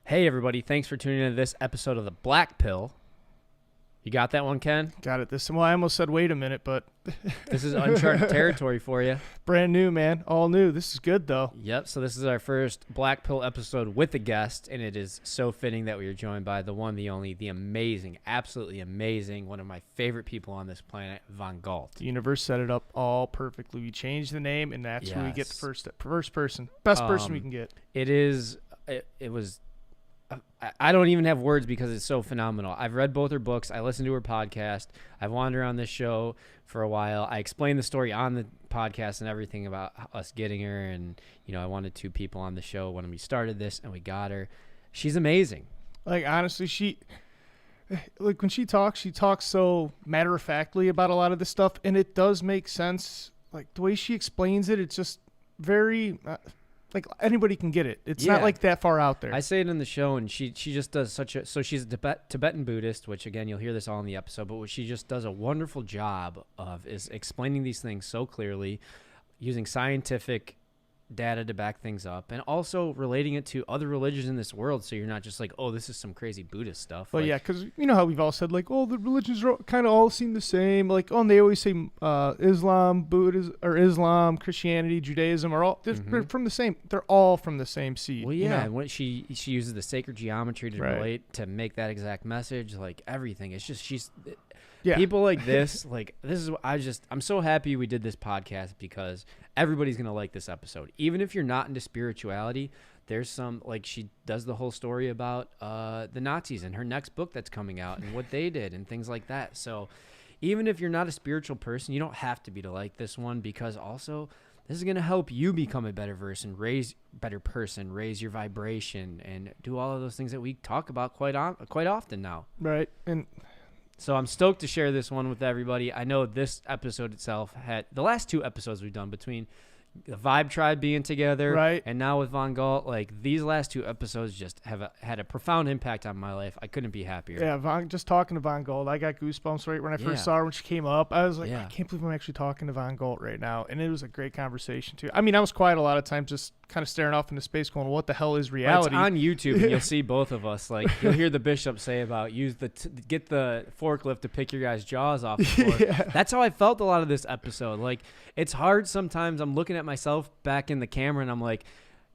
Hey, everybody. Thanks for tuning in to this episode of The Black Pill. You got that one, Ken? Got it. Well, I almost said wait a minute, but This is uncharted territory for you. brand new, man. All new. This is good, though. Yep. So this is our first Black Pill episode with a guest, and it is so fitting that we are joined by the one, the only, the amazing, absolutely amazing, one of my favorite people on this planet, Galt. The universe set it up all perfectly. We changed the name, and that's who we get the first person. Best person we can get. It was... I don't even have words because it's so phenomenal. I've read both her books. I listened to her podcast. I've wandered on this show for a while. I explained the story on the podcast and everything about us getting her. And, you know, I wanted two people on the show when we started this, and we got her. She's amazing. Like, honestly, when she talks so matter-of-factly about a lot of this stuff, and it does make sense. Like, the way she explains it, it's just very... like anybody can get it. It's not like that far out there. I say it in the show, and she just does so she's a Tibetan Buddhist, which again, you'll hear this all in the episode, but what she just does a wonderful job of is explaining these things so clearly, using scientific data to back things up, and also relating it to other religions in this world. So you're not just like, oh, this is some crazy Buddhist stuff. Well, yeah, because you know how we've all said, like, oh, the religions kind of all seem the same. Like, oh, and they always say Islam, Buddhism, or Islam, Christianity, Judaism are all they're from the same. They're all from the same seed. Well, yeah, you know? and when she uses the sacred geometry to relate to make that exact message, like everything. It's just people like this, this is what I'm so happy we did this podcast because everybody's going to like this episode. Even if you're not into spirituality, there's some, like, she does the whole story about the Nazis in her next book that's coming out and what they did and things like that. So even if you're not a spiritual person, you don't have to be to like this one, because also this is going to help you become a better person, raise your vibration, and do all of those things that we talk about quite often now. Right. And so I'm stoked to share this one with everybody. I know this episode itself had the last two episodes we've done between the Vibe Tribe being together, right, and now with Galt. Like, these last two episodes just have had a profound impact on my life. I couldn't be happier. Yeah, just talking to Galt, I got goosebumps right when I first saw her when she came up. I was like, I can't believe I'm actually talking to Galt right now, and it was a great conversation too. I mean, I was quiet a lot of times, just kind of staring off into space, going, "What the hell is reality?" It's on YouTube, and you'll see both of us. Like, you'll hear the bishop say about get the forklift to pick your guys' jaws off the floor. That's how I felt a lot of this episode. Like, it's hard sometimes. I'm looking at myself back in the camera, and I'm like,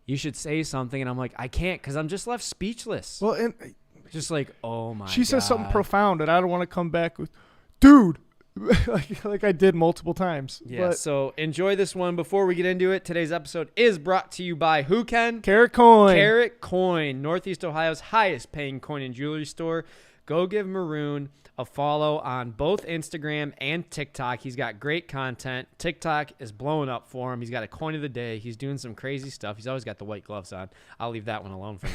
you should say something, and I'm like, I can't, because I'm just left speechless. Well, and just like, oh my God. She says something profound, and I don't want to come back with, dude. like I did multiple times. Yeah, so enjoy this one. Before we get into it, today's episode is brought to you by who, Ken? Carrot Coin. Carrot Coin, Northeast Ohio's highest paying coin and jewelry store. Go give Maroon a follow on both Instagram and TikTok. He's got great content. TikTok is blowing up for him. He's got a coin of the day. He's doing some crazy stuff. He's always got the white gloves on. I'll leave that one alone for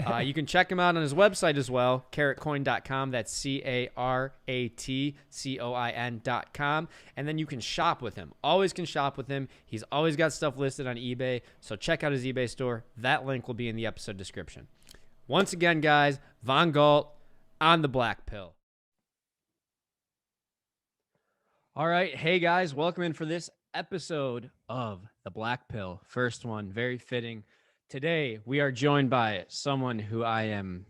now. You can check him out on his website as well, carrotcoin.com. That's CARATCOIN.com. And then you can shop with him. Always can shop with him. He's always got stuff listed on eBay. So check out his eBay store. That link will be in the episode description. Once again, guys, Galt on the Black Pill. All right. Hey, guys. Welcome in for this episode of The Black Pill. First one. Very fitting. Today, we are joined by someone who I am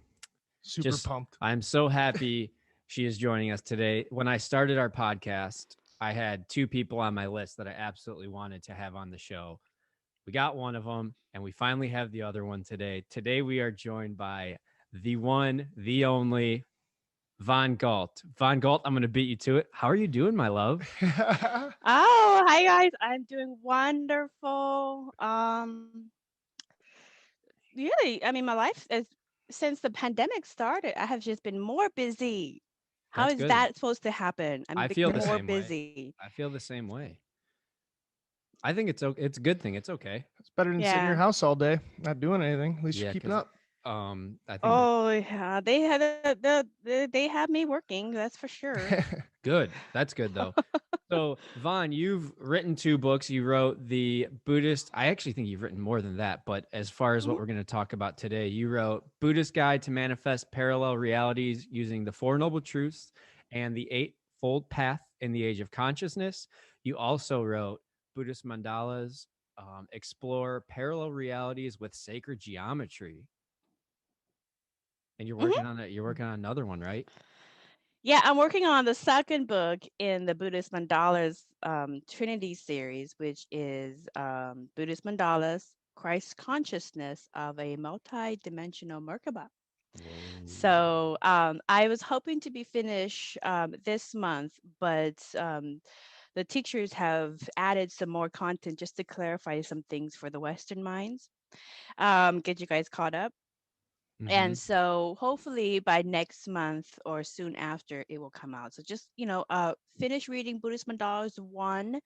super pumped. I'm so happy she is joining us today. When I started our podcast, I had two people on my list that I absolutely wanted to have on the show. We got one of them, and we finally have the other one today. Today, we are joined by the one, the only, Galt. Galt, I'm going to beat you to it. How are you doing, my love? Oh, hi guys. I'm doing wonderful. Really, I mean, my life is, since the pandemic started, I have just been more busy. How is that supposed to happen? I feel the more same busy. I feel the same way. I think it's a good thing. It's okay. It's better than sitting in your house all day, not doing anything. At least you're keeping up. I think yeah, they have me working, that's for sure. Good. That's good though. So Vaughn, you've written two books. You wrote the Buddhist. I actually think you've written more than that, but as far as what we're going to talk about today, you wrote Buddhist Guide to Manifest Parallel Realities Using the Four Noble Truths and the Eightfold Path in the Age of Consciousness. You also wrote Buddhist Mandalas, Explore Parallel Realities with Sacred Geometry. And you're Mhm. working on it. You're working on another one, right? Yeah, I'm working on the second book in the Buddhist Mandalas Trinity series, which is Buddhist Mandalas, Christ consciousness of a multi-dimensional Merkabah. Whoa. So I was hoping to be finished this month, but the teachers have added some more content just to clarify some things for the Western minds, get you guys caught up. Mm-hmm. And so hopefully by next month or soon after it will come out. So just, finish reading Buddhist Mandalas 1.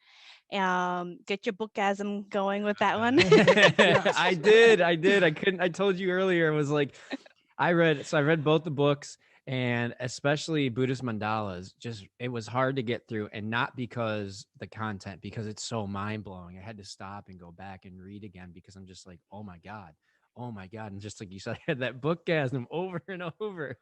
Get your bookasm going with that one. Yes. I did. I couldn't. I told you earlier. It was like I read both the books, and especially Buddhist Mandalas. Just it was hard to get through, and not because the content, because it's so mind blowing. I had to stop and go back and read again because I'm just like, oh my god, and just like you said, I had that bookgasm over and over.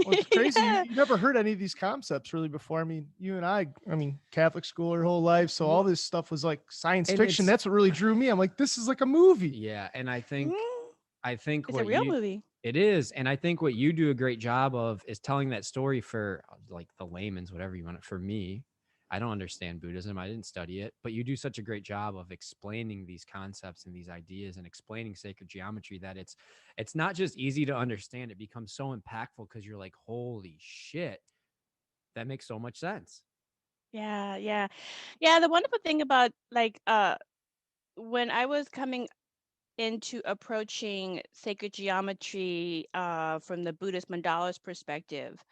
Well, it's crazy. Yeah. You never heard any of these concepts really before. I mean, you and I mean, Catholic school our whole life. So all Well, this stuff was like science and fiction. it's That's what really drew me. I'm like, this is like a movie. yeah, and Mm, I think it's a what real you movie. it is, and I think what you do a great job of is telling that story for like the layman's, whatever you want it. For me, I don't understand Buddhism. I didn't study it, but you do such a great job of explaining these concepts and these ideas and explaining sacred geometry that it's not just easy to understand. It becomes so impactful because you're like, holy shit, that makes so much sense. Yeah, yeah. Yeah, the wonderful thing about like when I was coming into approaching sacred geometry from the Buddhist mandalas perspective,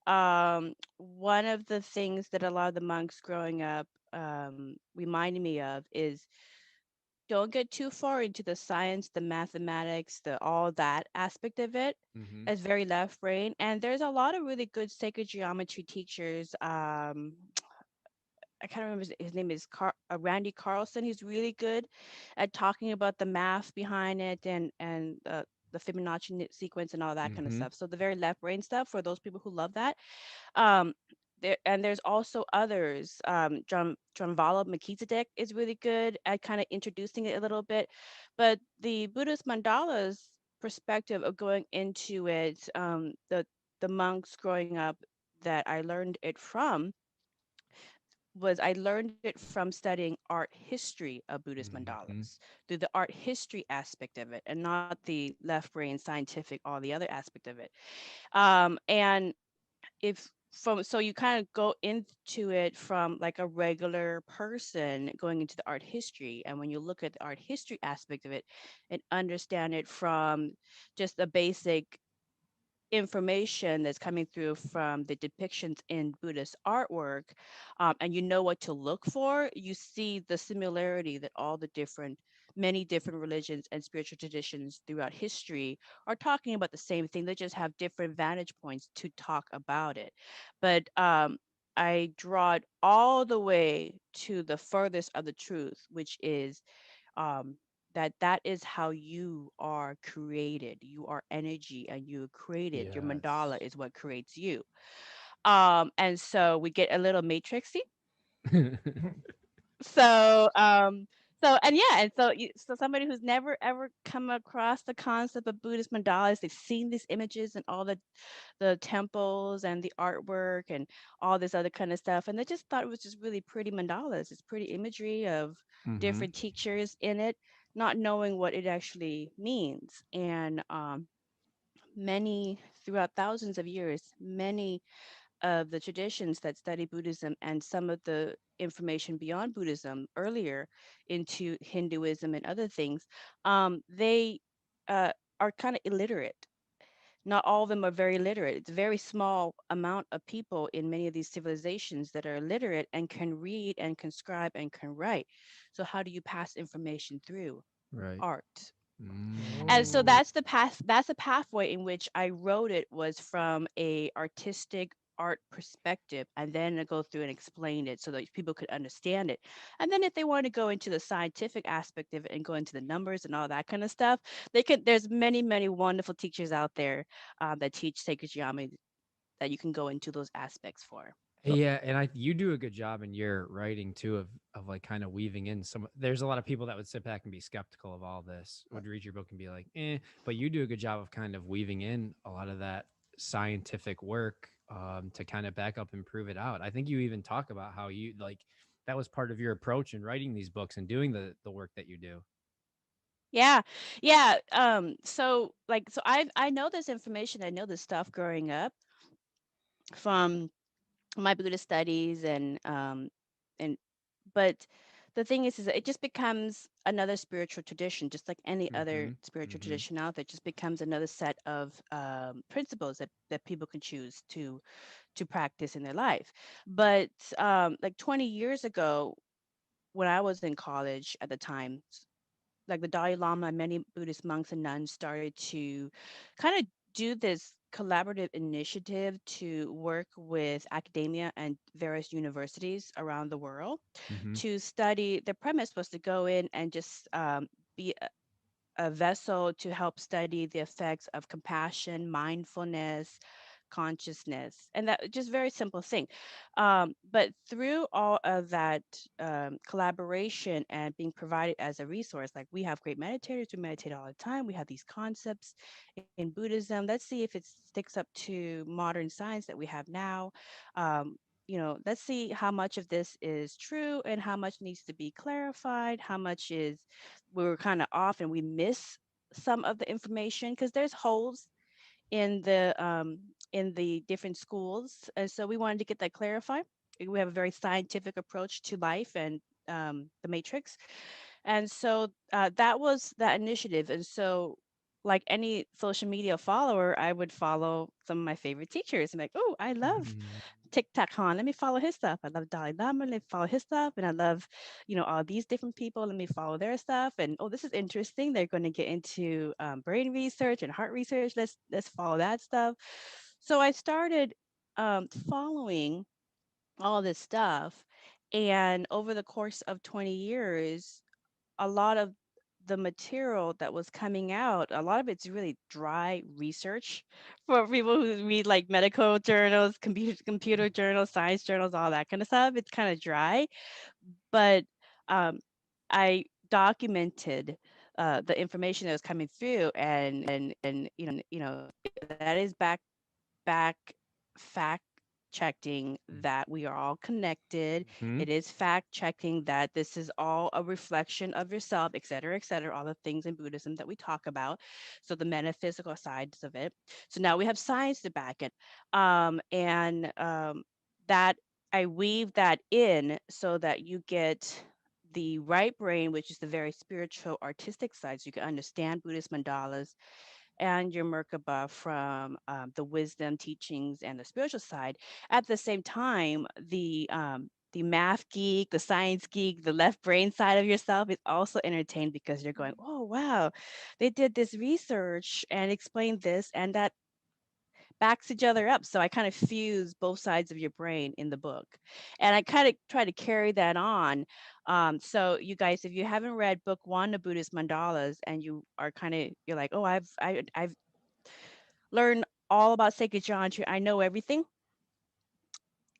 one of the things that a lot of the monks growing up reminded me of is don't get too far into the science, the mathematics, the all that aspect of it. Mm-hmm. It's very left brain, and there's a lot of really good sacred geometry teachers. I can't remember his name is Randy Carlson. He's really good at talking about the math behind it and the Fibonacci sequence and all that kind of Mm-hmm. stuff. So the very left brain stuff for those people who love that. Um, there's also others. John Vala Melchizedek is really good at kind of introducing it a little bit, but the Buddhist mandalas perspective of going into it, the monks growing up that I learned it from was I learned it from studying art history of Buddhist Mm-hmm. mandalas through the art history aspect of it and not the left brain scientific all the other aspect of it. And if from so you kind of go into it from like a regular person going into the art history, and when you look at the art history aspect of it and understand it from just the basic information that's coming through from the depictions in Buddhist artwork, and you know what to look for, you see the similarity that all the many different religions and spiritual traditions throughout history are talking about the same thing. They just have different vantage points to talk about it. But I draw it all the way to the furthest of the truth, which is um, that is how you are created. You are energy and you are created. Your mandala Yes. is what creates you. And so we get a little matrixy. So and yeah, and so so somebody who's never ever come across the concept of Buddhist mandalas, they've seen these images and all the temples and the artwork and all this other kind of stuff, and they just thought it was just really pretty mandalas. It's pretty imagery of Mm-hmm. different teachers in it, not knowing what it actually means. And many throughout thousands of years, many of the traditions that study Buddhism and some of the information beyond Buddhism earlier into Hinduism and other things, they are kind of illiterate. Not all of them are very literate. It's a very small amount of people in many of these civilizations that are literate and can read and can scribe and can write. So how do you pass information through? Right. Art. And so Mm. Oh, that's the path, that's the pathway in which I wrote it, was from a artistic art perspective, and then I go through and explain it so that people could understand it. And then if they want to go into the scientific aspect of it and go into the numbers and all that kind of stuff, they could, there's many wonderful teachers out there that teach sacred geometry that you can go into those aspects for. Yeah, and you do a good job in your writing too of like kind of weaving in some. There's a lot of people that would sit back and be skeptical of all this, would read your book and be like, but you do a good job of kind of weaving in a lot of that scientific work to kind of back up and prove it out. I think you even talk about how you like that was part of your approach in writing these books and doing the work that you do. Yeah. So I know this information, I know this stuff growing up from my Buddhist studies and but the thing is that it just becomes another spiritual tradition, just like any other spiritual tradition out there. Just becomes another set of principles that people can choose to practice in their life. But like 20 years ago, when I was in college at the time, like the Dalai Lama and many Buddhist monks and nuns started to kind of do this collaborative initiative to work with academia and various universities around the world to study. The premise was to go in and just be a vessel to help study the effects of compassion, mindfulness, consciousness, and that just very simple thing. But through all of that collaboration and being provided as a resource, like we have great meditators, we meditate all the time. We have these concepts in Buddhism. Let's see if it sticks up to modern science that we have now. Let's see how much of this is true and how much needs to be clarified, how much is we were kind of off and we miss some of the information because there's holes in the different schools, and so we wanted to get that clarified. We have a very scientific approach to life and the matrix, and so that was that initiative. And so, like any social media follower, I would follow some of my favorite teachers. I'm like, oh, I love TikTok Han. Let me follow his stuff. I love Dalai Lama. Let me follow his stuff. And I love, all these different people. Let me follow their stuff. And oh, this is interesting. They're going to get into brain research and heart research. Let's follow that stuff. So I started following all this stuff, and over the course of 20 years, a lot of the material that was coming out, a lot of it's really dry research for people who read like medical journals, computer journals, science journals, all that kind of stuff. It's kind of dry, but um, I documented the information that was coming through, and that is back fact checking that we are all connected. It is fact checking that this is all a reflection of yourself, et cetera, all the things in Buddhism that we talk about. So the metaphysical sides of it. So now we have science to back it. And that I weave that in so that you get the right brain, which is the very spiritual, artistic side, so you can understand Buddhist mandalas and your Merkabah from the wisdom teachings and the spiritual side. At the same time, the math geek, the science geek, the left brain side of yourself is also entertained because you're going, oh, wow, they did this research and explained this, and that backs each other up. So I kind of fuse both sides of your brain in the book. And I kind of try to carry that on. So you guys, if you haven't read book 1 of Buddhist Mandalas and you are you're like, oh, I've learned all about sacred geometry. I know everything.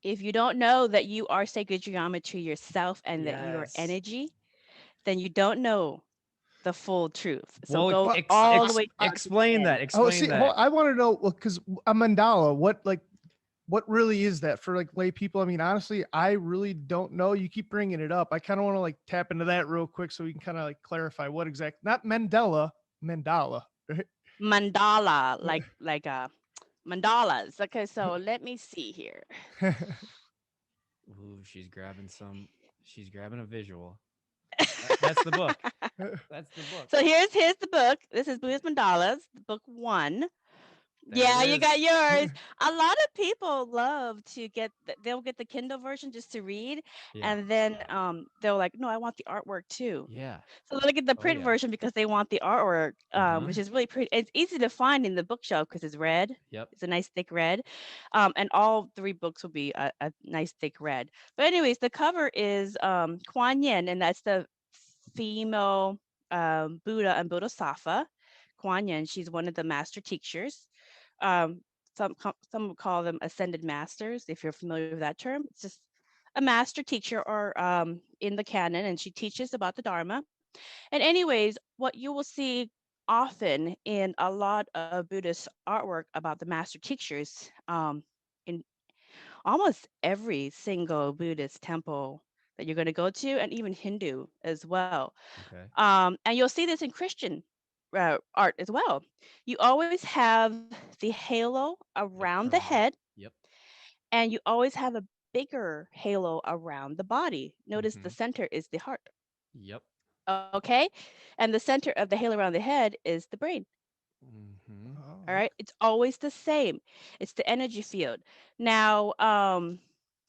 If you don't know that you are sacred geometry yourself and that you are energy, then you don't know the full truth. So Well, go all the way to explain that. Explain that. I want to know, because a mandala, what really is that for like lay people? I mean, honestly, I really don't know. You keep bringing it up. I kind of want to like tap into that real quick so we can kind of like clarify what exact, not Mandela, mandala, right? Mandala, like mandalas. Okay, so let me see here. Ooh, she's grabbing a visual. That's the book. That's the book. So here's the book. This is Buddhist Mandalas, book 1. Yeah, you got yours. A lot of people love to they'll get the Kindle version just to read, and then they'll like, no, I want the artwork too. Yeah. So they'll get the print version because they want the artwork, which is really pretty. It's easy to find in the bookshelf because it's red. Yep. It's a nice thick red, and all 3 books will be a nice thick red. But anyways, the cover is Kuan Yin, and that's the female Buddha and Bodhisattva. Kuan Yin, she's one of the master teachers. some would call them ascended masters, if you're familiar with that term. It's just a master teacher or in the canon, and she teaches about the Dharma. And anyways, what you will see often in a lot of Buddhist artwork about the master teachers, in almost every single Buddhist temple that you're going to go to, and even Hindu as well. Okay. And you'll see this in Christian art as well. You always have the halo The around the crown. head, Yep. and you always have a bigger halo around the body. Notice the center is the heart. Yep. Okay. And the center of the halo around the head is the brain. All right. It's always the same. It's the energy field. Now,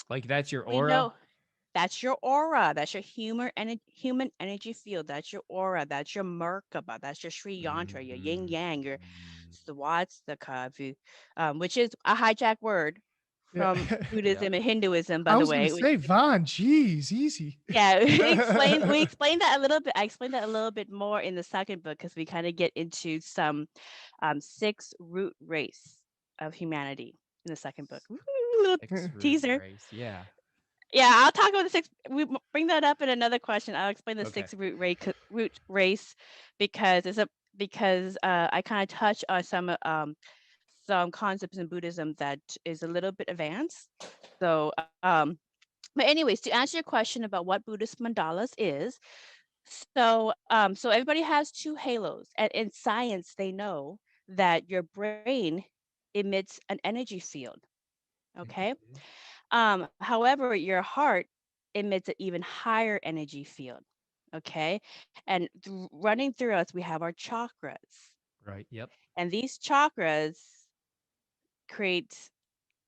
Like that's your we aura. know that's your aura. That's your human energy field. That's your aura. That's your Merkabah. That's your Sri Yantra, your yin yang, your Swastika, which is a hijack word from Buddhism and Hinduism, by I the was going way. to say, Vaughn, geez, easy. Yeah, we explained that a little bit. I explained that a little bit more in the second book because we kind of get into some 6 root race of humanity in the second book. Woo, little teaser. Race. Yeah. Yeah, I'll talk about the 6. We bring that up in another question. I'll explain the Okay. 6 root race because I kind of touch on some concepts in Buddhism that is a little bit advanced. So but anyways, to answer your question about what Buddhist mandalas is, so everybody has 2 halos, and in science they know that your brain emits an energy field. Okay. However, your heart emits an even higher energy field. Okay. And running through us, we have our chakras. Right. Yep. And these chakras create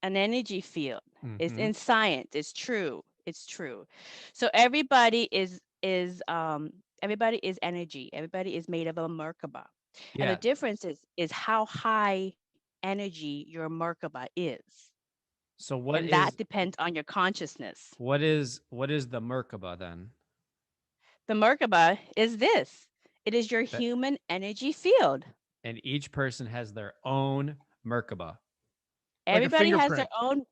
an energy field. It's in science. It's true. It's true. So everybody is energy. Everybody is made of a Merkabah. And the Yeah. difference is how high energy your Merkabah is. So what And is that depends on your consciousness. what is the Merkabah then? The Merkabah is this. It is your That, human energy field. and each person has their own Merkabah. Everybody has their own,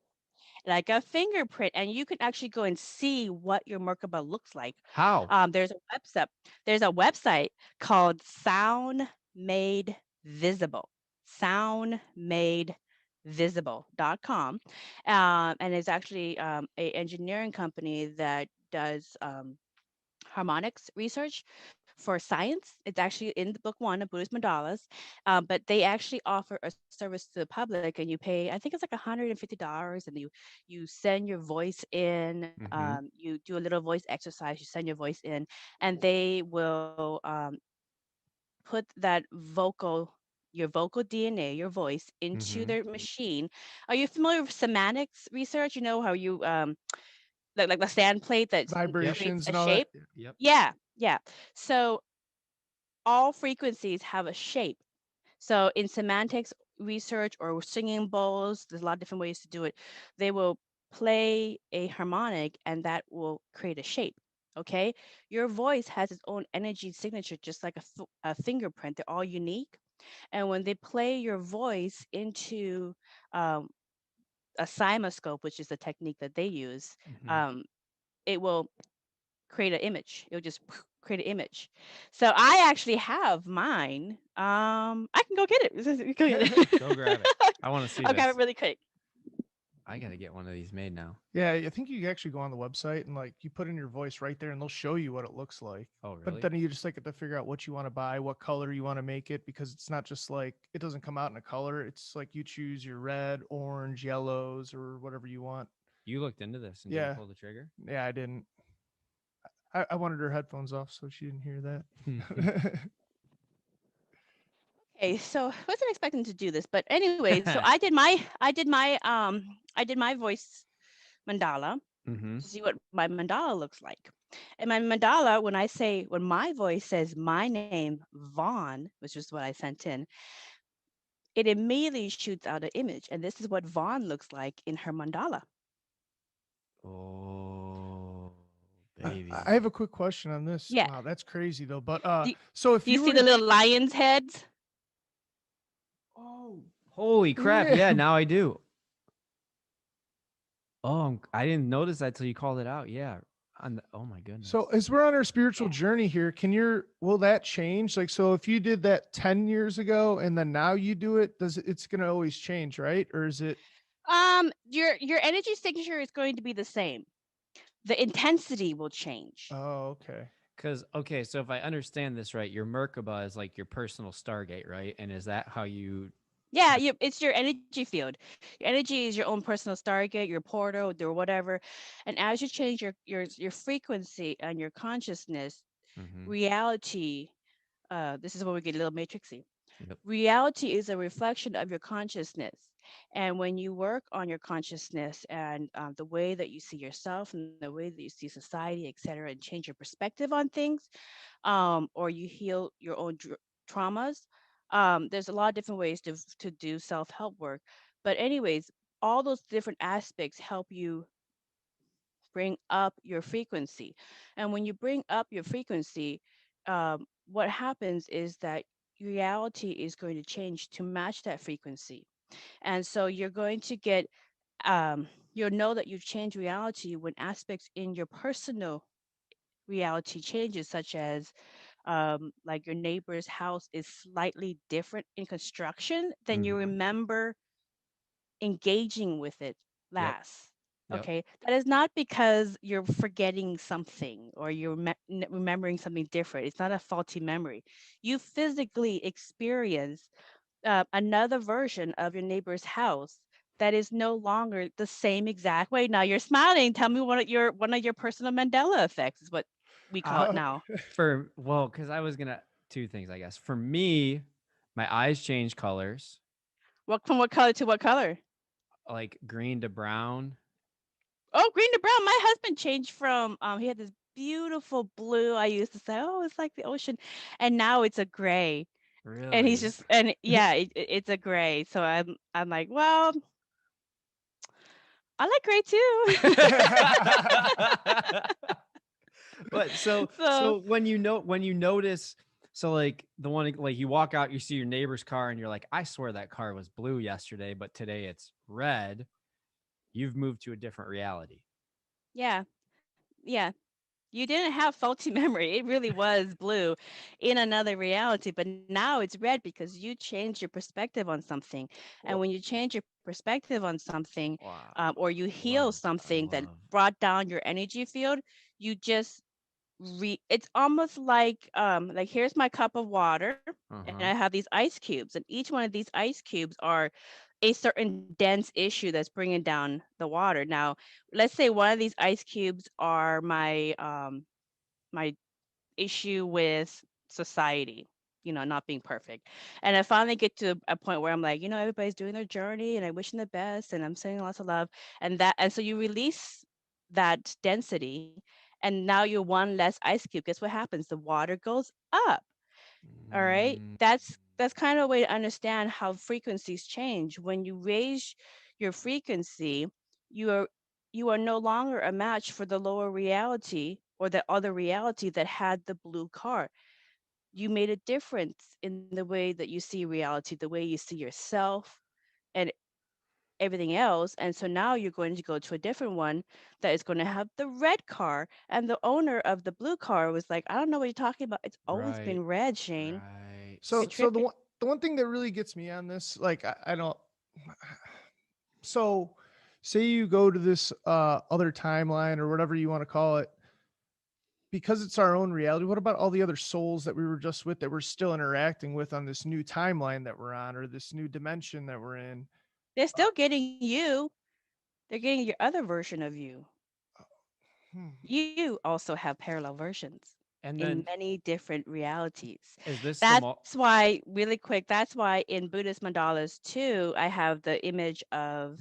like a fingerprint, and you can actually go and see what your Merkabah looks like. How? There's a website called Sound Made Visible. Soundmadevisible.com. And it's actually a engineering company that does harmonics research for science. It's actually in the book 1 of Buddhist Mandalas, but they actually offer a service to the public, and you pay, I think it's like $150, and you send your voice in. You do a little voice exercise. You send your voice in, and they will put that your vocal DNA, your voice, into their machine. Are you familiar with semantics research? You know how you like the sand plate that creates Vibrations a and all that. shape? Yep. Yeah. So all frequencies have a shape. So in semantics research or singing bowls, there's a lot of different ways to do it. They will play a harmonic and that will create a shape. Okay. Your voice has its own energy signature, just like a fingerprint. They're all unique. And when they play your voice into a cymoscope, which is the technique that they use, it will create an image. It'll just create an image. So I actually have mine. I can go get it. Go get it. Go grab it. I want to see I'll this. grab it really quick. I gotta get one of these made now. Yeah, I think you actually go on the website and like you put in your voice right there and they'll show you what it looks like. Oh, really? But then you just like have to figure out what you want to buy, what color you want to make it, because it's not just like it doesn't come out in a color. It's like you choose your red, orange, yellows, or whatever you want. You looked into this and Yeah. didn't pull the trigger? Yeah, I didn't. I wanted her headphones off so she didn't hear that. Okay, so I wasn't expecting to do this, but anyway, so I did my voice mandala to see what my mandala looks like. And my mandala, when my voice says my name, Vaughn, which is what I sent in, it immediately shoots out an image. And this is what Vaughn looks like in her mandala. Oh, baby. I have a quick question on this. Yeah. Wow, that's crazy though. But do so if you see the little lion's heads? Oh, Holy crap! Yeah, now I do. Oh, I didn't notice that till you called it out. Yeah. Oh my goodness. So as we're on our spiritual journey here, will that change? Like, so if you did that 10 years ago and then now you do it, it's going to always change, right? Or is it? Your energy signature is going to be the same. The intensity will change. Oh, okay. Because, okay, so if I understand this right, your Merkabah is like your personal Stargate, right? And is that how you? Yeah, it's your energy field. Your energy is your own personal Stargate, your portal, or whatever. And as you change your frequency and your consciousness, Mm-hmm. reality. This is where we get a little matrixy. Yep. Reality is a reflection of your consciousness. And when you work on your consciousness and the way that you see yourself and the way that you see society, et cetera, and change your perspective on things, or you heal your own traumas, there's a lot of different ways to do self-help work. But anyways, all those different aspects help you bring up your frequency. And when you bring up your frequency, what happens is that reality is going to change to match that frequency. And so you're going to get, you'll know that you've changed reality when aspects in your personal reality changes, such as like your neighbor's house is slightly different in construction than you Mm-hmm. remember engaging with it Yep. last. Yep. Okay, that is not because you're forgetting something or you're remembering something different. It's not a faulty memory. You physically experience another version of your neighbor's house that is no longer the same exact way. Now you're smiling. Tell me one of your personal Mandela effects is what we call it now. Well, because I was gonna two things, I guess. For me, my eyes change colors, What from what color to what color? like green to brown. Oh, green to brown. My husband changed from he had this beautiful blue. I used to say, oh, it's like the ocean, and now it's a gray. And he's Really? just and yeah, it's a gray. So I'm like, well, I like gray too. But so So so when you notice, so like the one, like you walk out, you see your neighbor's car and you're like, I swear that car was blue yesterday, but today it's red. You've moved to a different reality. yeah, yeah. You didn't have faulty memory. It really was blue in another reality, but now it's red because you changed your perspective on something. And Well, when you change your perspective on something, wow. or you heal I something that love. brought down your energy field, you just it's almost like here's my cup of water and I Uh-huh. have these ice cubes, and each one of these ice cubes are a certain dense issue that's bringing down the water. Now let's say one of these ice cubes are my issue with society, not being perfect. And I finally get to a point where I'm like, everybody's doing their journey and I wish them the best and I'm sending lots of love. And so you release that density and now you're one less ice cube. Guess what happens? The water goes up. All right. Mm, That's kind of a way to understand how frequencies change. When you raise your frequency, you are you are no longer a match for the lower reality or the other reality that had the blue car. You made a difference in the way that you see reality, the way you see yourself and everything else. And so now you're going to go to a different one that is going to have the red car. And the owner of the blue car was like, I don't know what you're talking about. It's always right. been red, Shane. Right. You're So tripping. the one thing that really gets me on this, like I don't. So, say you go to this other timeline or whatever you want to call it, because it's our own reality. What about all the other souls that we were just with that we're still interacting with on this new timeline that we're on or this new dimension that we're in? They're still getting you. They're getting your other version of you. Hmm. You also have parallel versions And in then many different realities. is this the That's why, really quick, that's why in Buddhist mandalas too, I have the image of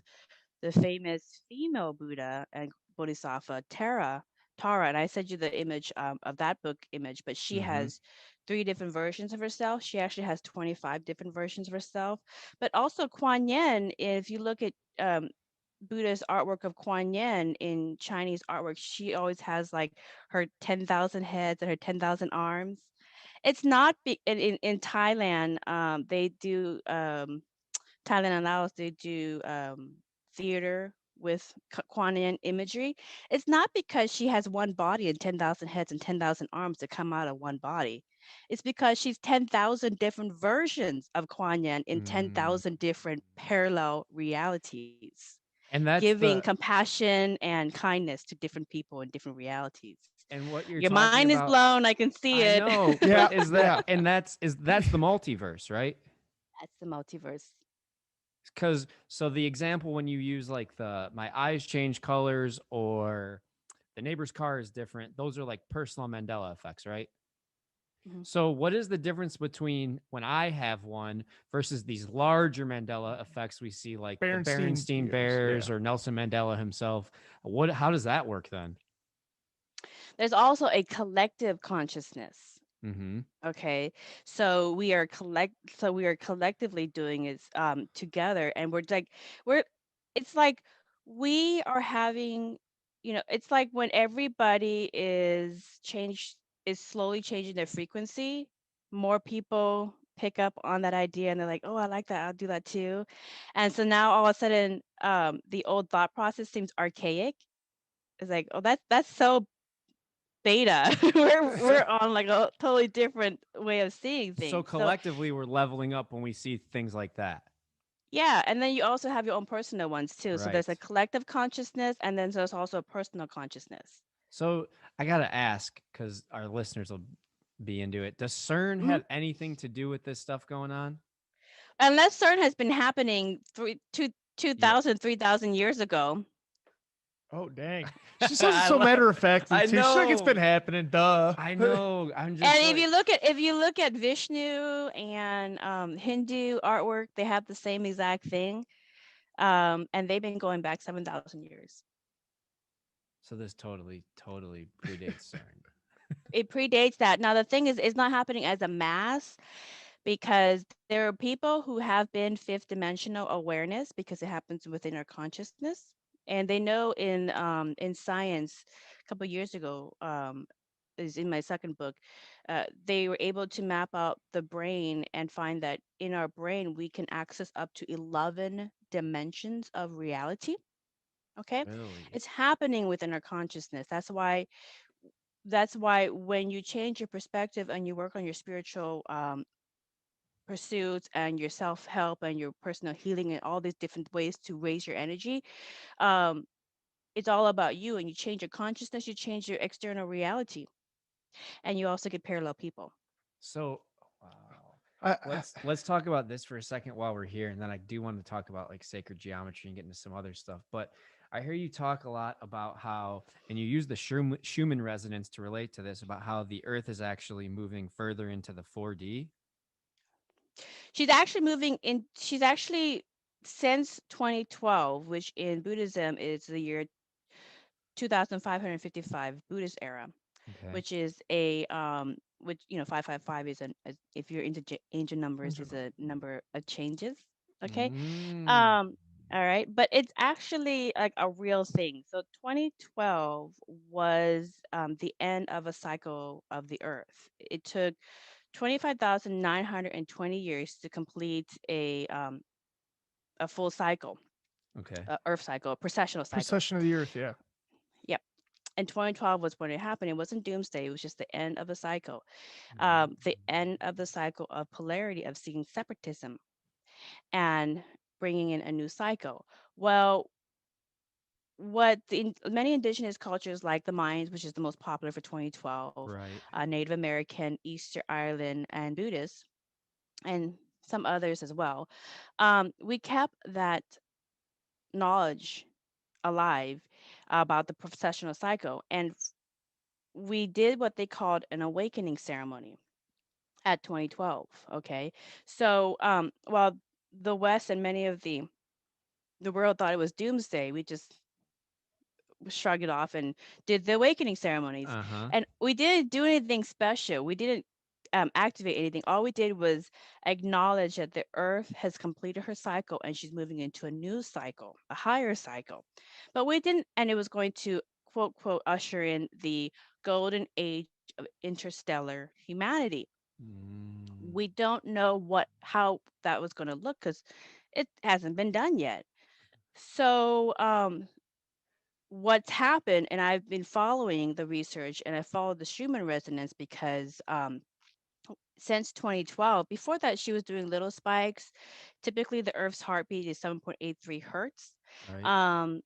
the famous female Buddha and Bodhisattva Tara, and I sent you the image of that book image. But she Mm-hmm. has 3 different versions of herself. She actually has 25 different versions of herself. But also Kuan Yin, if you look at Buddha's artwork of Kuan Yin in Chinese artwork, she always has like her 10,000 heads and her 10,000 arms. It's not in Thailand. They do Thailand and Laos, they do theater with Kuan imagery. It's not because she has one body and 10,000 heads and 10,000 arms that come out of one body. It's because she's 10,000 different versions of Kuan Yin in Mm. 10,000 different parallel realities, And that's giving the compassion and kindness to different people in different realities. and what you're Your talking mind is about. blown. I can see I it. know, Yeah, but is yeah. that and that's the multiverse, right? That's the multiverse. Because so the example when you use like my eyes change colors or the neighbor's car is different, those are like personal Mandela effects, right? Mhm. So what is the difference between when I have one versus these larger Mandela effects we see, like the Berenstein Berenstain Bears, Bears yeah. or Nelson Mandela himself? How does that work then? There's also a collective consciousness. Mm-hmm. Okay, so we are collectively doing it together, and we're it's like we are having, it's like when everybody is slowly changing their frequency, more people pick up on that idea and they're like, oh, I like that, I'll do that too. And so now all of a sudden the old thought process seems archaic. It's like, oh, that's so beta. We're on like a totally different way of seeing So things. So collectively, we're leveling up when we see things like that. yeah, and then you also have your own personal ones too. So there's a Right. collective consciousness, and then there's also a personal consciousness. So I gotta ask, because our listeners will be into it. Does CERN Mhm. have anything to do with this stuff going on? Unless CERN has been happening 3,000 years ago. Oh dang. She says it I so love. matter of factly I too. She's like, it's been know. happening, duh. I know. I'm And just like. if you look at Vishnu and Hindu artwork, they have the same exact thing, and they've been going back 7,000 years. So this totally predates CERN. It predates that. Now the thing is, it's not happening as a mass because there are people who have been fifth dimensional awareness because it happens within our consciousness, and they know in science a couple of years ago, is in my second book, they were able to map out the brain and find that in our brain we can access up to 11 dimensions of reality. Okay, Really? it's happening within our consciousness. That's why when you change your perspective and you work on your spiritual pursuits and your self-help and your personal healing and all these different ways to raise your energy, um, it's all about you, and you change your consciousness, you change your external reality, and you also get parallel people. So, wow. I, Let's talk about this for a second while we're here, and then I do want to talk about like sacred geometry and get into some other stuff. But I hear you talk a lot about how, and you use the Schumann resonance to relate to this, about how the Earth is actually moving further into the 4D. She's actually since 2012, which in Buddhism is the year 2555 Buddhist era, Okay. which is which 555 is if you're into angel numbers, is a number of changes. Okay. Mm. um all right, but it's actually like a real thing. So 2012 was the end of a cycle of the earth. It took 25,920 years to complete a full cycle, Okay. a earth cycle, a precessional cycle. Procession of the Earth, yeah. Yep. And 2012 was when it happened. It wasn't doomsday. It was just the end of a cycle, the Mm. end of the cycle of polarity, of seeing separatism and bringing in a new cycle. Well, many indigenous cultures like the Mayans, which is the most popular for 2012, Right. Native American, Easter Ireland, and Buddhists, and some others as well, we kept that knowledge alive about the processional cycle, and we did what they called an awakening ceremony at 2012. Okay, so while the West and many of the world thought it was doomsday, we just shrugged it off and did the awakening ceremonies. Uh-huh. And we didn't do anything special. We didn't activate anything. All we did was acknowledge that the earth has completed her cycle and she's moving into a new cycle, a higher cycle. But we didn't, and it was going to quote, quote, usher in the golden age of interstellar humanity. Mm. We don't know how that was going to look because It hasn't been done yet. So what's happened, and I've been following the research, and I followed the Schumann resonance because since 2012, before that she was doing little spikes. Typically the Earth's heartbeat is 7.83 hertz. Right.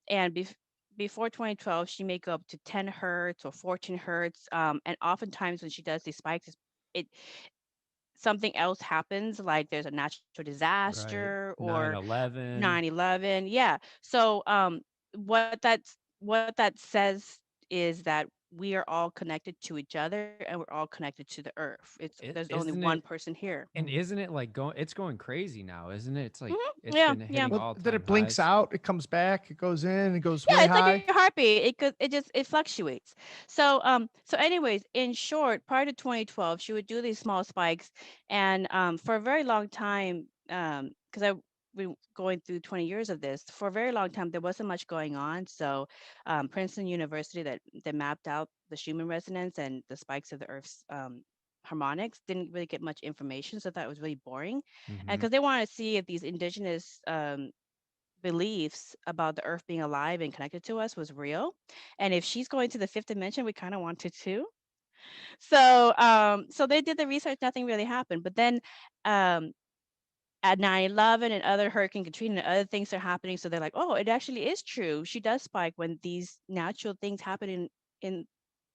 And before 2012 she may go up to 10 hertz or 14 hertz. And oftentimes when she does these spikes, it something else happens, like there's a natural Right. disaster or 9/11. 9/11. Yeah. So what that says is that we are all connected to each other and we're all connected to the earth. It's It, there's only isn't one it? person here. And isn't it like going? It's going crazy now, isn't it? It's like it's Yeah, been yeah. hitting Well, all then time it blinks highs. out, it comes back, it goes in, it goes Yeah, way it's like your high. heartbeat. It fluctuates. So anyways, in short, prior to 2012, she would do these small spikes, and for a very long time, because I've been going through 20 years of this, for a very long time there wasn't much going on. So Princeton University that mapped out the Schumann resonance and the spikes of the Earth's harmonics didn't really get much information, so that was really boring. And Mm-hmm. because they wanted to see if these indigenous beliefs about the earth being alive and connected to us was real. And if she's going to the fifth dimension, we kind of wanted to. So they did the research, nothing really happened. But then um at 9/11 and other Hurricane Katrina and other things are happening. So they're like, oh, it actually is true. She does spike when these natural things happen in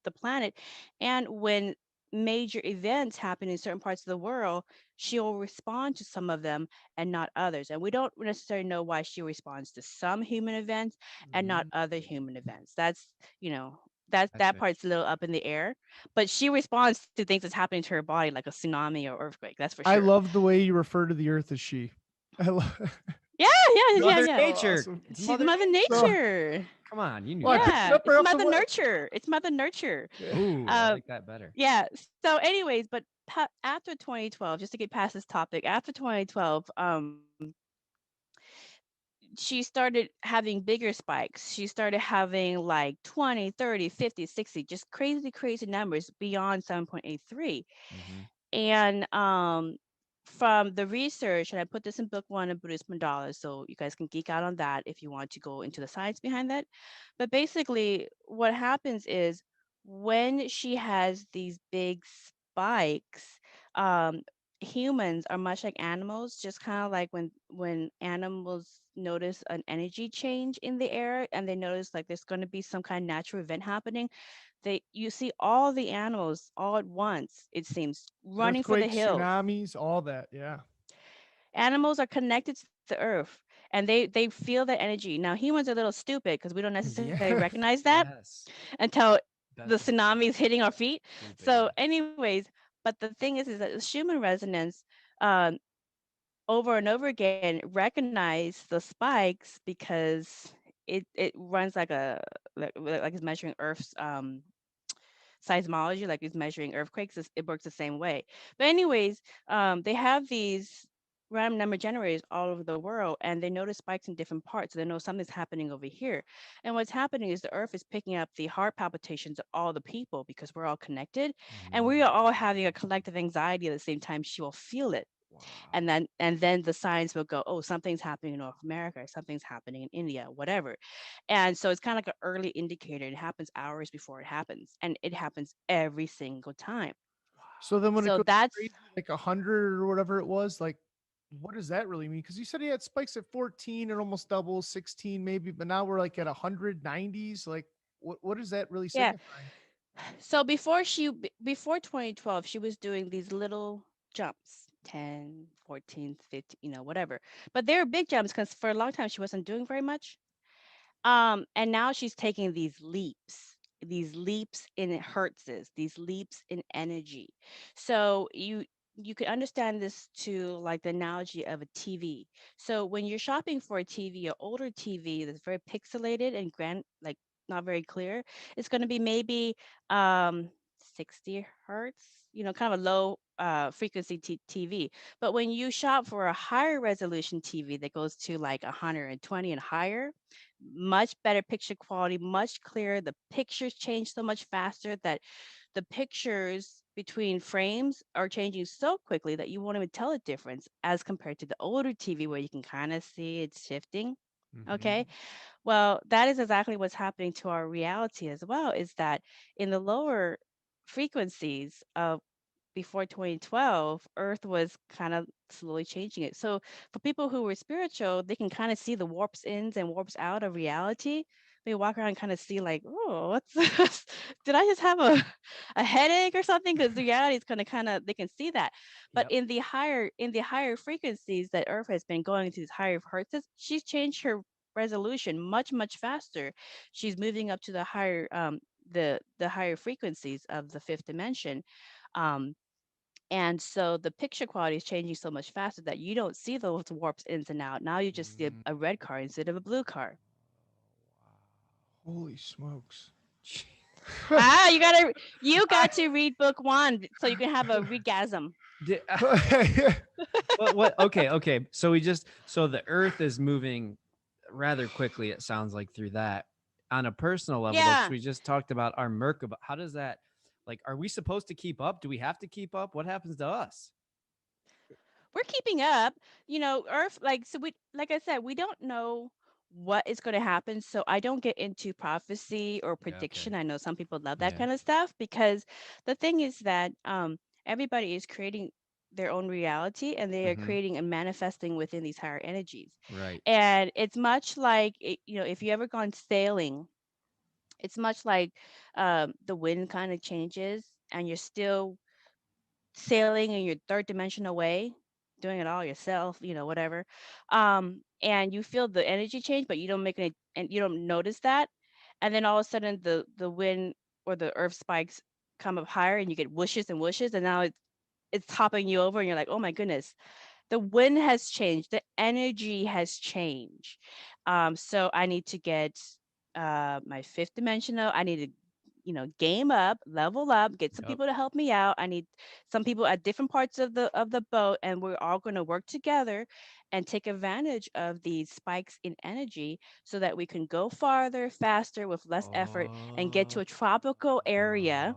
the planet. And when major events happen in certain parts of the world, she'll respond to some of them and not others. And we don't necessarily know why she responds to some human events and not Mm, other human events. You know, that gotcha. part's a little up in the air. But she responds to things that's happening to her body, like a tsunami or earthquake. That's for I sure. love the way you refer to the earth as she. I love Yeah, yeah, yeah, Mother yeah. so Nature. awesome. It's She's Mother Mother Nature. So, Nature. Come on, you knew well, I that. picked it Yeah, up it's right off the Mother what? Nurture. It's Mother Nurture. Ooh, I Um, like that better. yeah. So, anyways, but after 2012, just to get past this topic, after 2012, she started having bigger spikes. She started having like 20, 30, 50, 60, just crazy, crazy numbers beyond 7.83. Mm-hmm. And from the research, and I put this in book one of Buddhist Mandalas, so you guys can geek out on that if you want to go into the science behind that. But basically, what happens is when she has these big spikes, um, humans are much like animals, just kind of like when animals notice an energy change in the air and they notice like there's going to be some kind of natural event happening. You see all the animals all at once, it seems, running for the Earthquakes, hills. tsunamis, all that. Yeah. Animals are connected to the earth and they feel that energy. Now humans are a little stupid because we don't necessarily Yeah. recognize that Yes. until the That's the tsunami is hitting our feet. stupid. So Yeah. anyways, but the thing is that the Schumann resonance, um, over and over again recognize the spikes because it runs like it's measuring Earth's seismology, like it's measuring earthquakes. It works the same way. But anyways, they have these random number generators all over the world, and they notice spikes in different parts. So they know something's happening over here. And what's happening is the Earth is picking up the heart palpitations of all the people because we're all connected, and we are all having a collective anxiety at the same time. She will feel it, Wow. and then the signs will go, oh, something's happening in North America, or something's happening in India, whatever. And so it's kind of like an early indicator. It happens hours before it happens, and it happens every single time. So then when it So goes that's crazy, like 100 or whatever it was, like, what does that really mean? Because you said he had spikes at 14 and almost double, 16 maybe, but now we're like at 190s. Like, what is that really yeah. signifying? So before 2012, she was doing these little jumps, 10, 14, 15, whatever. But they were big jumps because for a long time she wasn't doing very much. And now she's taking these leaps in hertzes, these leaps in energy. So you can understand this to like the analogy of a TV. So when you're shopping for a TV, an older TV that's very pixelated and like not very clear, it's going to be maybe 60 hertz, kind of a low frequency TV. But when you shop for a higher resolution TV that goes to like 120 and higher, much better picture quality, much clearer. The pictures change so much faster that the pictures between frames are changing so quickly that you won't even tell a difference as compared to the older TV where you can kind of see it's shifting. Okay. Well, that is exactly what's happening to our reality as well, is that in the lower frequencies of before 2012, Earth was kind of slowly changing it. So for people who were spiritual, they can kind of see the warps ins and warps out of reality. They walk around and kind of see like, oh, what's this? Did I just have a headache or something? Because the reality is going to kind of, they can see that. But Yep. in the higher frequencies that Earth has been going to these higher hertzes, she's changed her resolution much faster. She's moving up to the higher the higher frequencies of the fifth dimension. um and so the picture quality is changing so much faster that you don't see those warps ins and out. Now you just see a red car instead of a blue car. Holy smokes. Ah, you got to read book one so you can have a regasm. What? Okay. So the Earth is moving rather quickly. It sounds like through that on a personal level. Though, 'cause Yeah, we just talked about our Merkabah. How does that? Like, are we supposed to keep up? Do we have to keep up? What happens to us? we're keeping up. Earth, like I said, we don't know what is going to happen. So I don't get into prophecy or Yeah. Okay. prediction. I know some people love that Yeah. kind of stuff, because the thing is that everybody is creating their own reality, and they are creating and manifesting within these higher energies. Right. And it's much like if you ever gone sailing, it's much like the wind kind of changes and you're still sailing in your third dimensional way, doing it all yourself, whatever. And you feel the energy change, but you don't make it, and you don't notice that. And then all of a sudden, the wind or the earth spikes come up higher, and you get whooshes and whooshes, and now it's topping you over, and you're like, oh my goodness, the wind has changed, the energy has changed. So I need to get my fifth dimensional. I need to, game up, level up, get some Yep. people to help me out. I need some people at different parts of the boat, and we're all going to work together and take advantage of these spikes in energy so that we can go farther, faster, with less effort, and get to a tropical area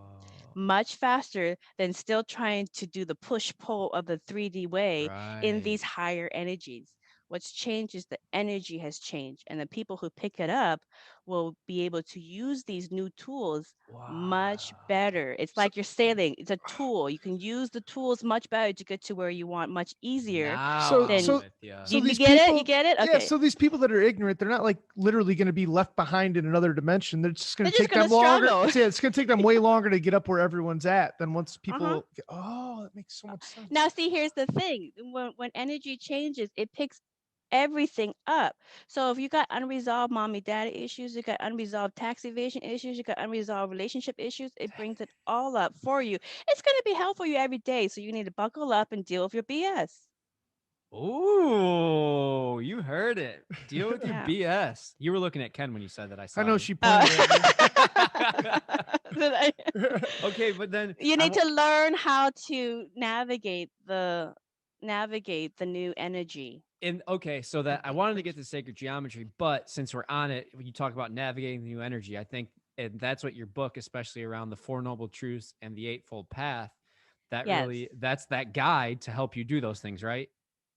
much faster than still trying to do the push pull of the 3D way in Right. these higher energies. What's changed is the energy has changed, and the people who pick it up will be able to use these new tools much better. It's So like you're sailing, it's a tool. You can use the tools much better to get to where you want much easier Now so I'm than so with you. so you these get it? You people, get it? yeah, Okay. so these people that are ignorant, they're not like literally going to be left behind in another dimension. They're just going They're to just take gonna them longer. struggle. It's going to take them way longer to get up where everyone's at than once Uh-huh. people that makes so much sense. Now, see, here's the thing. When energy changes, it picks everything up. So if you got unresolved mommy daddy issues, you got unresolved tax evasion issues, you got unresolved relationship issues, it brings it all up for you. It's going to be hell for you every day. So you need to buckle up and deal with your BS. Ooh, you heard it. Deal with your Yeah. BS. You were looking at Ken when you said that. I saw I know you. she pointed at me. Okay, but then You need to learn how to navigate the new energy. okay, so that I wanted to get to sacred geometry, but since we're on it, when you talk about navigating the new energy, I think, and that's what your book, especially around the Four Noble Truths and the Eightfold Path, Yes. that's that guide to help you do those things, right?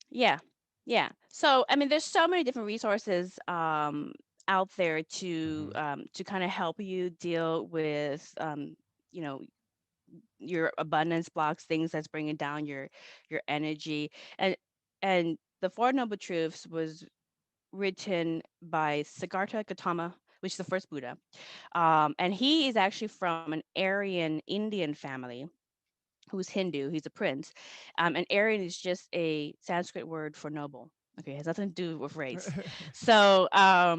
Yeah. Yeah. So, I mean, there's so many different resources out there to kind of help you deal with you know, your abundance blocks, things that's bringing down your energy. And the Four Noble Truths was written by Siddhartha Gautama, which is the first Buddha. And he is actually from an Aryan Indian family who's Hindu. He's a prince. And Aryan is just a Sanskrit word for noble. Okay, it has nothing to do with race. So, and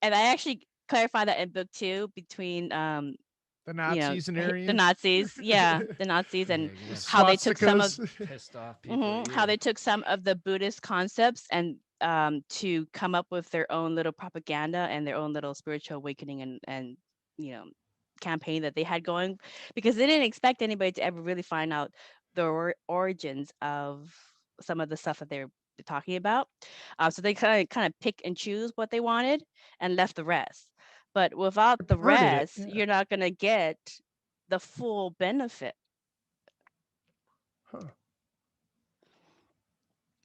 I actually clarify that in book two between The Nazis and the Aryans. Nazis, yeah, the Nazis, and The how they took some of swastikas. Pissed off people. how they took some of the Buddhist concepts and to come up with their own little propaganda and their own little spiritual awakening and you know campaign that they had going, because they didn't expect anybody to ever really find out the origins of some of the stuff that they're talking about. So they kind of pick and choose what they wanted and left the rest. But without the Perverted it. rest, Yeah. you're not going to get the full benefit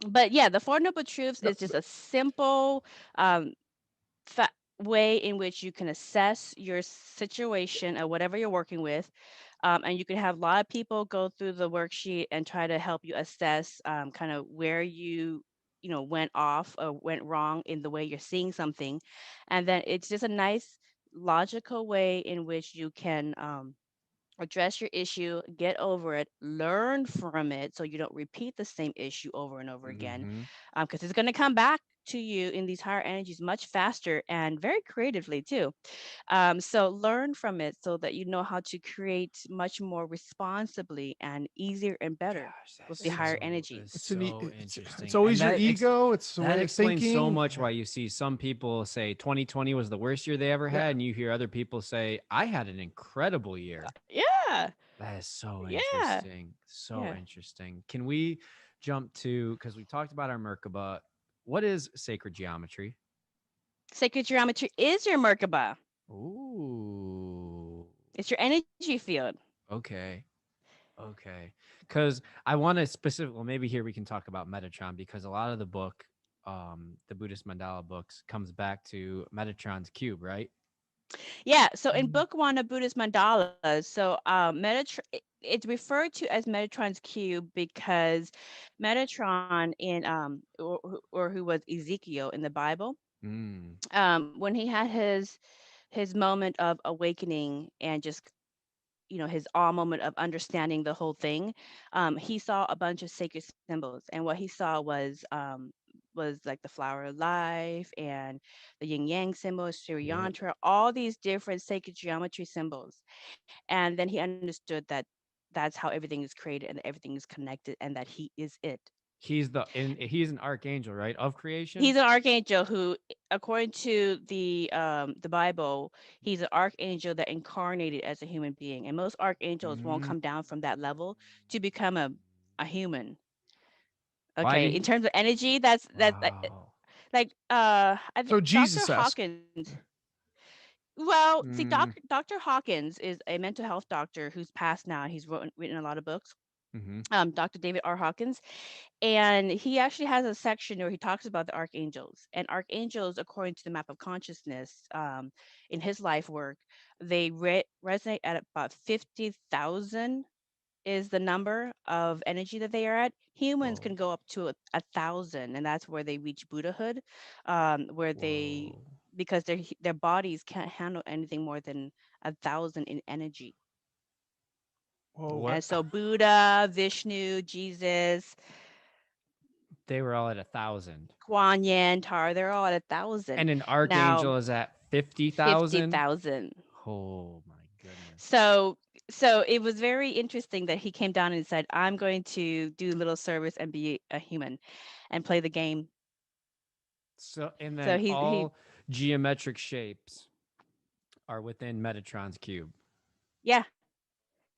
But yeah, the Four Noble Truths is just a simple um, way in which you can assess your situation or whatever you're working with. And you can have a lot of people go through the worksheet and try to help you assess kind of where you went off or went wrong in the way you're seeing something. And then it's just a nice logical way in which you can address your issue, get over it, learn from it so you don't repeat the same issue over and over again. Mm-hmm. Because it's going to come back to you in these higher energies much faster and very creatively too. So learn from it so that you know how to create much more responsibly and easier and better Gosh, with the higher energies. that's so It's interesting. always And your ego. It's the that way of explains so thinking. much why you see some people say 2020 was the worst year they ever had, and you hear other people say, I had an incredible year. Yeah. That is so Yeah. interesting. So Yeah. interesting. Can we jump to, because we talked about our Merkabah, what is sacred geometry? Sacred geometry is your Merkabah. Ooh. It's your energy field. Okay. Okay. Because I want to specifically, well, maybe here we can talk about Metatron, because a lot of the book, the Buddhist Mandala books, comes back to Metatron's cube, right? Yeah. So in book one of Buddhist Mandalas, so it's referred to as Metatron's cube because Metatron or who was Ezekiel in the Bible, Mm. when he had his moment of awakening and just his awe moment of understanding the whole thing, he saw a bunch of sacred symbols, and what he saw was like the flower of life and the yin yang symbols, Sri Yep. Yantra, all these different sacred geometry symbols. And then he understood that that's how everything is created and everything is connected and that he is it. He's an archangel, right? Of creation. He's an archangel who, according to the Bible, he's an archangel that incarnated as a human being. And most archangels won't Mm. come down from that level to become a human. Why Okay, did in he? terms of energy, that's Wow. like I think So Dr. Jesus-esque. Hawkins. Well, see, Mm. Dr. Hawkins is a mental health doctor who's passed now. He's written a lot of books. Mm-hmm. Dr. David R. Hawkins. And he actually has a section where he talks about the archangels. And archangels, according to the map of consciousness, in his life work, they resonate at about 50,000 is the number of energy that they are at. Humans Whoa. can go up to 1,000, and that's where they reach Buddhahood, where they Whoa. because their bodies can't handle anything more than 1,000 in energy. Whoa. What? And so Buddha, Vishnu, Jesus, They were all at 1,000, Kuan Yin, Tar, they're all at 1,000. and an Now, archangel is at 50,000. 50,000. Oh my goodness. So so it was very interesting that he came down and said, I'm going to do a little service and be a human and play the game. So, and So then he all geometric shapes are within Metatron's cube. yeah.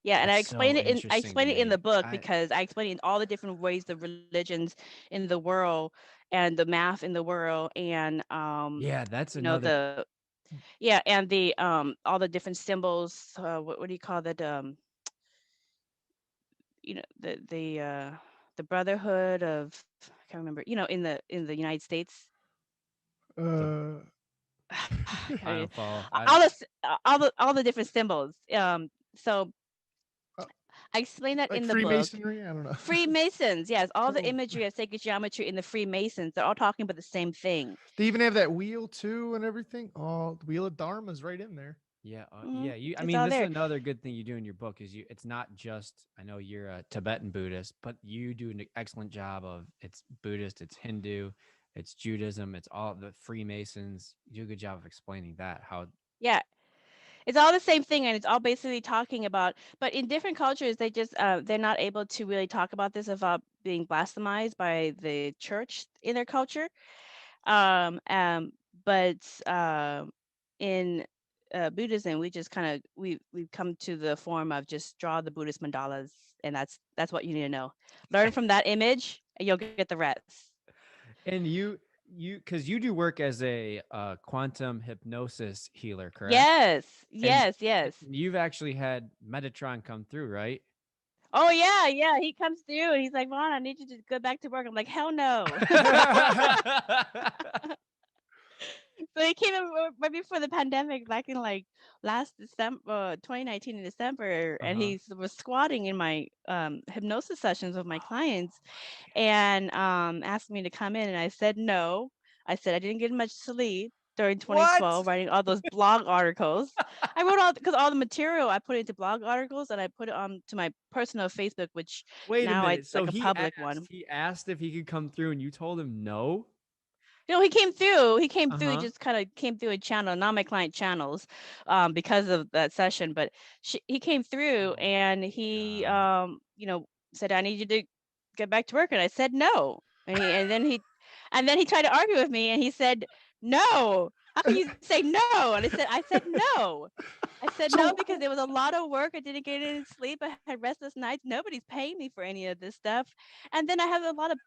Yeah, and That's so I interesting to explain it in the me. book because I explain it in all the different ways the religions in the world and the math in the world and Yeah, that's you know another. the yeah and the all the different symbols, what do you call that, the brotherhood of, I can't remember, in the United States. The I I- don't follow. all the different symbols. So Uh, I explain that like in the book. Freemasonry? I don't know. Freemasons, yes, all the Oh. imagery of sacred geometry in the Freemasons, they're all talking about the same thing. They even have that wheel too and everything. Oh, the wheel of Dharma's right in there. Yeah, Hmm. yeah. I It's mean, all this is there. another good thing you do in your book is it's not just. I know you're a Tibetan Buddhist, but you do an excellent job of it's Buddhist, it's Hindu, it's Judaism, it's all the Freemasons. You do a good job of explaining that. How Yeah, it's all the same thing, and it's all basically talking about. But in different cultures, they're not able to really talk about this without being blasphemized by the church in their culture. Um, um, but in Buddhism, we just kind of we've come to the form of just draw the Buddhist mandalas, and that's what you need to know. Learn from that image, and you'll get the rest. and because you do work as a quantum hypnosis healer, correct? Yes, And yes, yes. you've actually had Metatron come through, right? Oh yeah. He comes through and he's like, Vaughn, I need you to go back to work. I'm like, hell no. So he came in right before the pandemic, back in like last December, 2019 in December, and he was squatting in my hypnosis sessions with my clients, and asked me to come in, and I said no. I said I didn't get much sleep during 2012, What? writing all those blog articles. I wrote all the material I put into blog articles, and I put it on to my personal Facebook, which Wait a now minute. it's So like a public one. he asked if he could come through, and you told him no. He came through. He came through. He Uh-huh. just kind of came through a channel, not my client channels, because of that session. But he came through, Oh and my he, God. said, "I need you to get back to work," and I said no. And then he tried to argue with me, and he said, "No, how can you say no?" And I said no. I said no So because there was a lot of work. I didn't get any sleep. I had restless nights. Nobody's paying me for any of this stuff. And then I have a lot of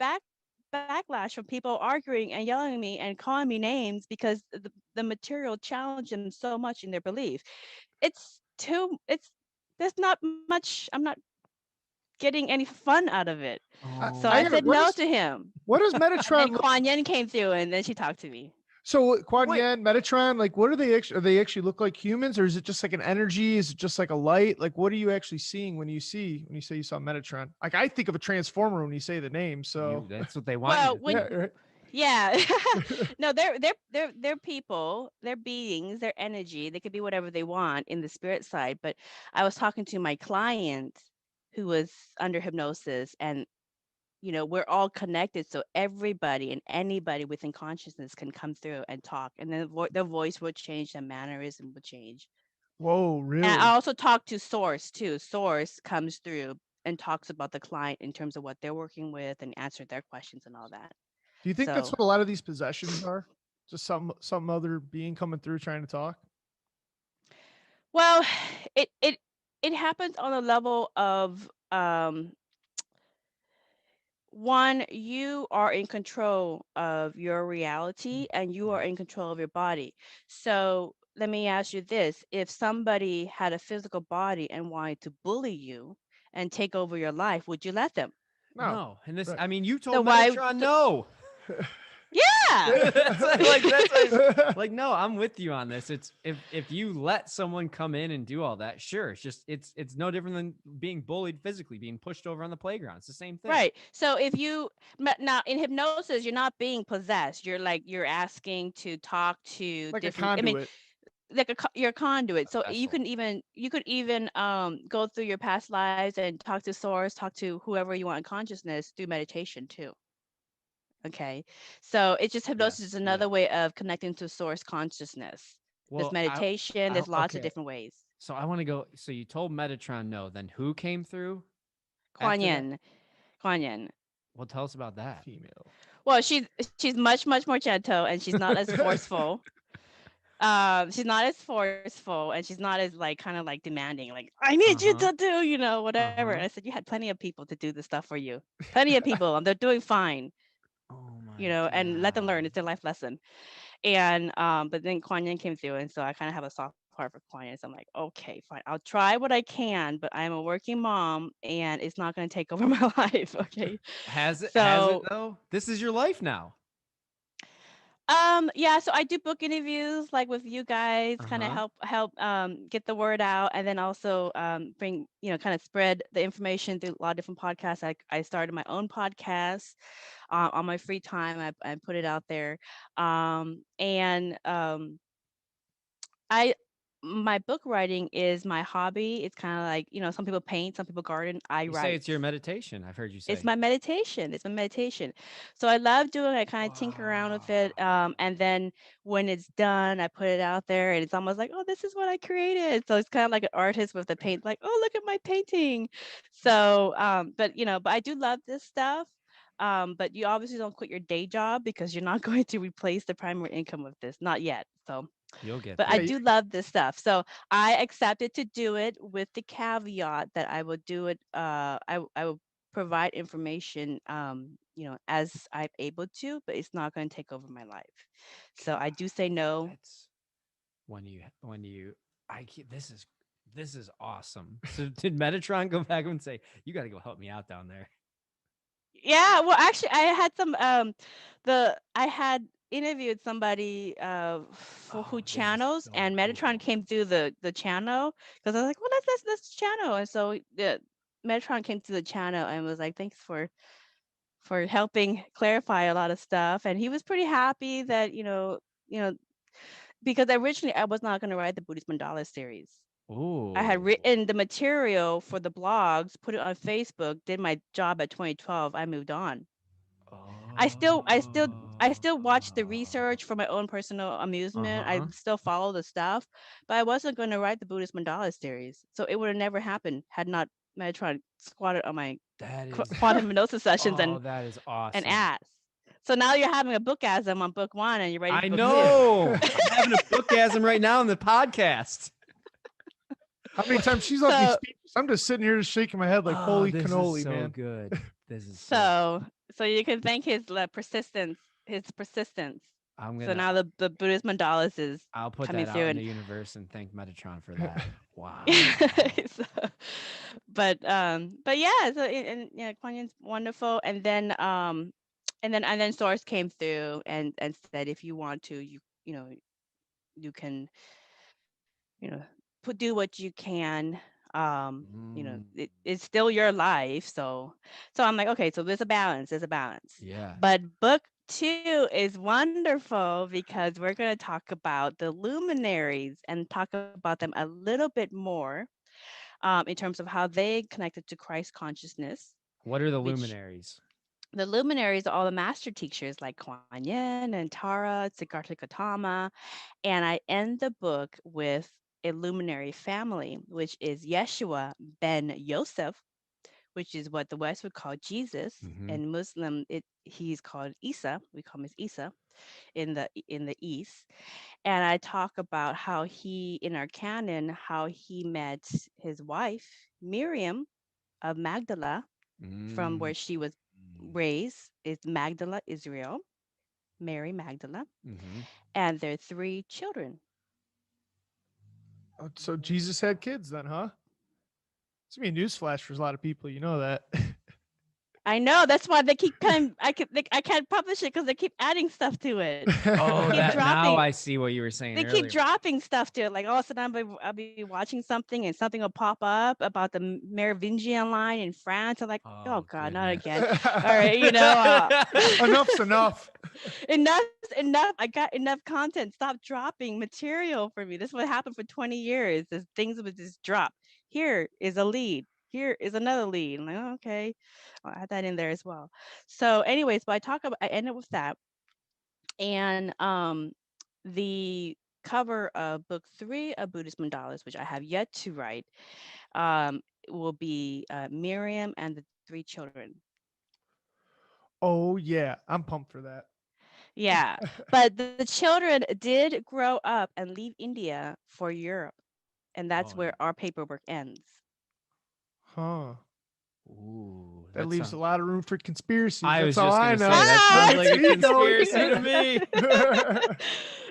backlash from people arguing and yelling at me and calling me names because the material challenged them so much in their belief. It's there's not much. I'm not getting any fun out of it. Oh So I I my. said what no is to him. what does And then Metatron look? Kuan Yin came through and then she talked to me. So Kuan Wait. Yin, Metatron, like what are they actually? Are they actually look like humans, or is it just like an energy? Is it just like a light? Like what are you actually seeing when you say you saw Metatron? Like I think of a transformer when you say the name. So That's what they want you Well, to when think. yeah, right. yeah. No, they're people, they're beings, they're energy. They could be whatever they want in the spirit side. But I was talking to my client who was under hypnosis, and we're all connected, so everybody and anybody within consciousness can come through and talk, and then their voice will change, their mannerism will change. Whoa, And I really? also talk to source too. Source comes through and talks about the client in terms of what they're working with and answer their questions and all that. Do you think that's So what a lot of these possessions are? Just some other being coming through trying to talk? well, it happens on a level of one, you are in control of your reality and you are in control of your body. So let me ask you this. If somebody had a physical body and wanted to bully you and take over your life, would you let them? No. No. And this, Right. I mean, you So told why? Metatron no. Yeah. Like no, I'm with you on this. It's if you let someone come in and do all that, sure. It's no different than being bullied physically, being pushed over on the playground. It's the same thing. Right. So if you now in hypnosis, you're not being possessed. You're asking to talk to Like a different. I mean, conduit. like your conduit. So Vessel. you could even go through your past lives and talk to source, talk to whoever you want in consciousness through meditation too. Okay. So it's just hypnosis is Yes. Yeah. another way of connecting to source consciousness. There's Well, meditation, there's lots of okay. different ways. So I want to go. So you told Metatron no. Then who came through Kuan after that? Yin. Kuan Yin. Well, tell us about that. Female. Well, she's much more gentle and she's not as forceful. She's not as forceful and she's not as like kind of like demanding, like I need you Uh-huh. to do, whatever. And I Uh-huh. said, you had plenty of people to do this stuff for you. Plenty of people, and they're doing fine, Oh my and let them learn. God. It's their life lesson. And but then Kuan Yin came through, and so I kind of have a soft part for Kuan Yin. So I'm like, okay, fine, I'll try what I can, but I'm a working mom, and it's not going to take over my life. Okay, Has it so though? This is your life now. yeah, so I do book interviews like with you guys, kind of Uh-huh. help get the word out, and then also bring, kind of spread the information through a lot of different podcasts. I started my own podcast on my free time. I put it out there. And I my book writing is my hobby. It's kind of like, some people paint, some people garden, I You say write. it's your meditation. I've heard you It's say. my meditation. It's my meditation. So I love doing it. I kind of tinker around with Wow. it. And then when it's done, I put it out there and it's almost like, oh, this is what I created. So it's kind of like an artist with the paint, like, oh, look at my painting. So, but I do love this stuff. But you obviously don't quit your day job because you're not going to replace the primary income with this, not yet. So, You'll get but I there. Yeah. do love this stuff. So I accepted to do it with the caveat that I will do it. I will provide information, as I'm able to, but it's not going to take over my life. So God, I do say no. that's when you I keep, this is awesome. So did Metatron go back and say, you got to go help me out down there? Yeah, well, actually, I had some I had interviewed somebody for who channels, and Metatron came through the channel because I was like, well, let's channel, and so the Metatron came through the channel and was like, thanks for helping clarify a lot of stuff, and he was pretty happy that because originally I was not going to write the Buddhist Mandala series. I had written the material for the blogs, put it on Facebook, did my job at 2012. I moved on. I still watch the research for my own personal amusement. I still follow the stuff, but I wasn't going to write the Buddhist Mandala series. So it would have never happened had not Metatron squatted on my quantum hypnosis sessions that is awesome. and asked. So now you're having a bookasm on book 1 and you're ready for book 2. I know. I'm having a bookasm right now on the podcast. How many times she's let me speak? I'm just sitting here just shaking my head like, holy cannoli, so man. Good. This is so you can thank his persistence. So now the Buddhist Mandalas is I'll put coming that through out in the universe and thank Metatron for that. Wow. But yeah, so and yeah, Kuan Yin's wonderful, and then Source came through and said, if you want to, you can do what you can. It's still your life, so I'm like, okay, so there's a balance. Yeah. But book 2 is wonderful because we're going to talk about the luminaries and talk about them a little bit more in terms of how they connected to Christ consciousness. What are the luminaries? The luminaries are all the master teachers like Kuan Yin and Tara, Siddhartha Gautama, and I end the book with a luminary family, which is Yeshua ben Yosef, which is what the West would call Jesus, and Muslim he's called Isa. We call him as Isa in the East. And I talk about how he, in our canon, how he met his wife Miriam of Magdala, from where she was raised, is Magdala, Israel, Mary Magdala, and their 3 children. So Jesus had kids then, huh? It's gonna be a newsflash for a lot of people. You know that. I know, that's why they keep I can't publish it because they keep adding stuff to it. Now I see what you were saying. They keep dropping stuff to it. Like all of a sudden I'll be watching something and something will pop up about the Merovingian line in France. I'm like, oh God, not again. All right, enough's enough. Enough. I got enough content. Stop dropping material for me. This is what happened for 20 years. Is things would just drop. Here is a lead. Here is another lead. I'm like, oh, okay, I'll add that in there as well. So anyways, but I end up with that. And the cover of book 3 of Buddhist Mandalas, which I have yet to write, will be Miriam and the 3 children. Oh yeah, I'm pumped for that. Yeah, but the children did grow up and leave India for Europe, and that's where our paperwork ends. Huh. Ooh, that leaves a lot of room for conspiracies. That's all I know. That sounds like a conspiracy to me.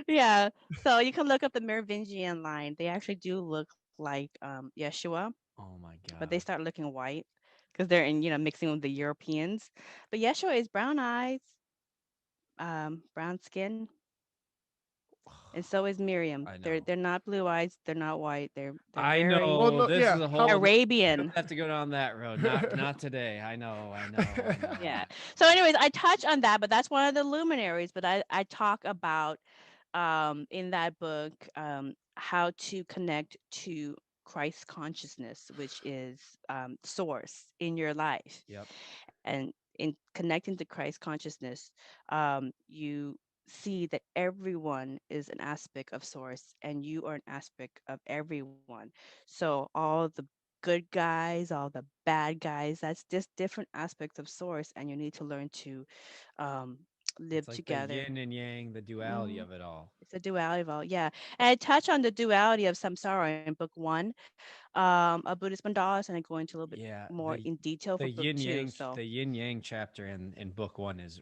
Yeah, so you can look up the Merovingian line. They actually do look like Yeshua. Oh my God! But they start looking white because they're mixing with the Europeans. But Yeshua is brown eyes, brown skin. And so is Miriam. They're not blue eyes. They're not white. They're I know. This is a whole Arabian. Don't have to go down that road. Not today. I know. Yeah. So, anyways, I touch on that, but that's one of the luminaries. But I talk about in that book how to connect to Christ consciousness, which is source in your life. Yep. And in connecting to Christ consciousness, you see that everyone is an aspect of source and you are an aspect of everyone. So all the good guys, all the bad guys, that's just different aspects of source, and you need to learn to live together. The yin and yang, the duality of it all. It's a duality of all, yeah. And I touch on the duality of samsara in book 1 of Buddhist Mandalas, and I go into a little bit more in detail for book 2. The yin yang chapter in book 1 is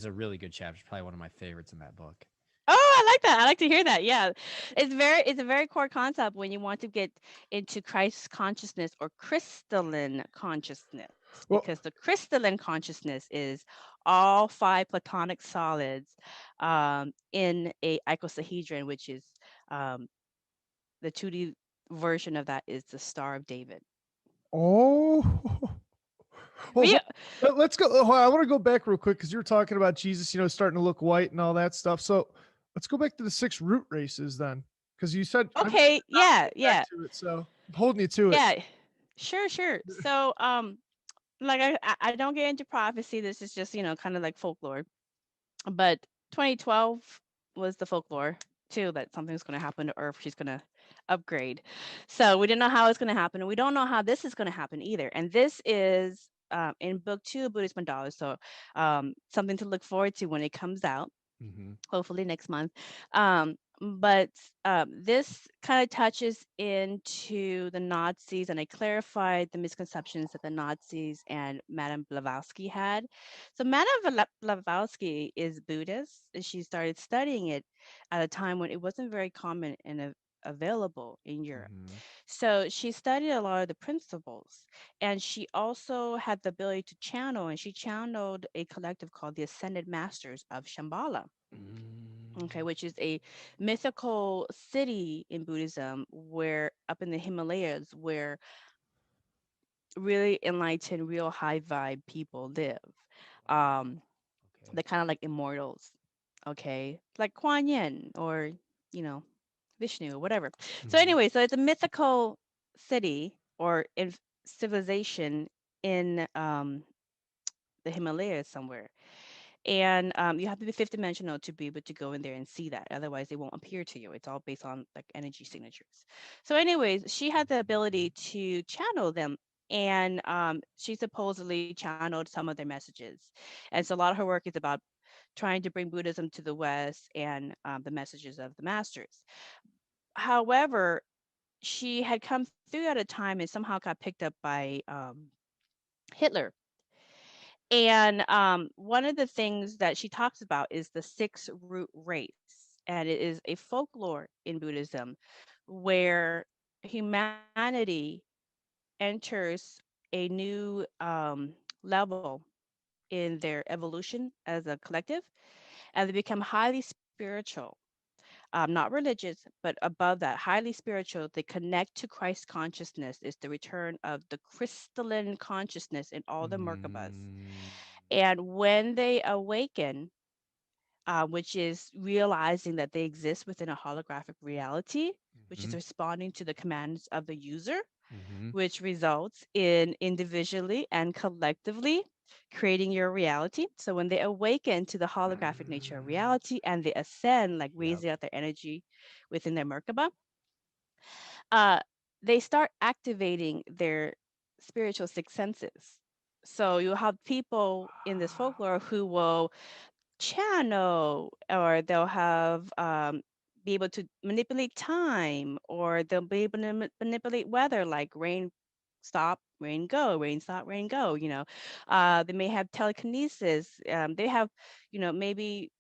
a really good chapter. It's probably one of my favorites in that book. Oh, I like that. I like to hear that. Yeah. It's a very core concept when you want to get into Christ consciousness or crystalline consciousness, Well, because the crystalline consciousness is all five platonic solids in a icosahedron, which is um, the 2D version of that is the Star of David. oh, well, We let's go. I want to go back real quick because you were talking about Jesus, starting to look white and all that stuff. So let's go back to the 6 root races then, because you said I'm okay, yeah, back yeah. to it. So I'm holding you to it. Yeah. Sure, sure. So like I don't get into prophecy. This is just, kind of like folklore. But 2012 was the folklore too, that something's going to happen to Earth. She's going to upgrade. So we didn't know how it's going to happen. And we don't know how this is going to happen either. And this is in book 2 of Buddhist Mandalas. So something to look forward to when it comes out, hopefully next month. But this kind of touches into the Nazis, and I clarified the misconceptions that the Nazis and Madame Blavatsky had. So Madame Blavatsky is Buddhist, and she started studying it at a time when it wasn't very common and available in Europe. So she studied a lot of the principles, and she also had the ability to channel, and she channeled a collective called the Ascended Masters of Shambhala. Okay, which is a mythical city in Buddhism, where up in the Himalayas, where really enlightened, real high vibe people live. Um, they're kind of like immortals, okay, like Kuan Yin or you know Vishnu or whatever. So anyway, so it's a mythical city or in civilization in the Himalayas somewhere. And you have to be fifth dimensional to be able to go in there and see that. Otherwise, it won't appear to you. It's all based on like energy signatures. So, anyways, she had the ability to channel them, and she supposedly channeled some of their messages. And so, a lot of her work is about trying to bring Buddhism to the West and the messages of the masters. However, she had come through at a time and somehow got picked up by Hitler. And one of the things that she talks about is the 6 root race. And it is a folklore in Buddhism where humanity enters a new level in their evolution as a collective, and they become highly spiritual, not religious, but above that, highly spiritual. They connect to Christ consciousness. Is the return of the crystalline consciousness in all the Merkabahs. And when they awaken, which is realizing that they exist within a holographic reality, which is responding to the commands of the user, which results in individually and collectively creating your reality. So when they awaken to the holographic nature of reality and they ascend, like raising out their energy within their Merkabah, uh, they start activating their spiritual 6 senses. So you have people in this folklore who will channel, or they'll have be able to manipulate time, or they'll be able to manipulate weather, like rain stop, rain go, rain stop, rain go. They may have telekinesis. They have, maybe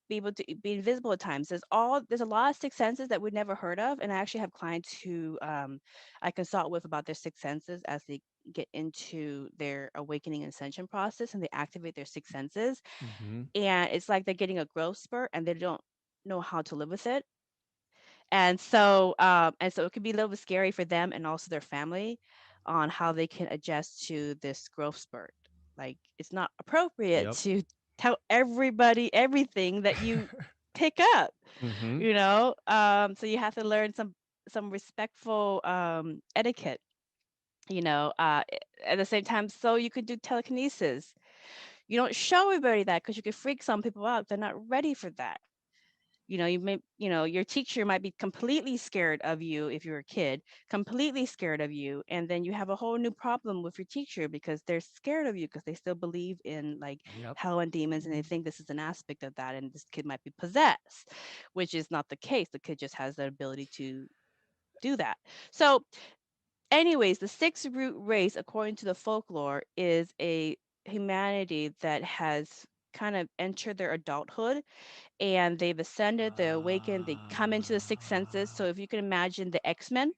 be able to be invisible at times. There's a lot of 6 senses that we'd never heard of, and I actually have clients who I consult with about their 6 senses as they get into their awakening ascension process and they activate their 6 senses, and it's like they're getting a growth spurt and they don't know how to live with it. And so it could be a little bit scary for them and also their family on how they can adjust to this growth spurt. Like, it's not appropriate to tell everybody everything that you pick up, so you have to learn some respectful etiquette, at the same time, so you could do telekinesis. You don't show everybody that because you could freak some people out. They're not ready for that. Your teacher might be completely scared of you if you're a kid, completely scared of you, and then you have a whole new problem with your teacher because they're scared of you because they still believe in like hell and demons, and they think this is an aspect of that, and this kid might be possessed, which is not the case. The kid just has the ability to do that. So anyways, the 6 root race, according to the folklore, is a humanity that has kind of enter their adulthood, and they've ascended, they awakened, they come into the sixth senses. So if you can imagine the X-Men.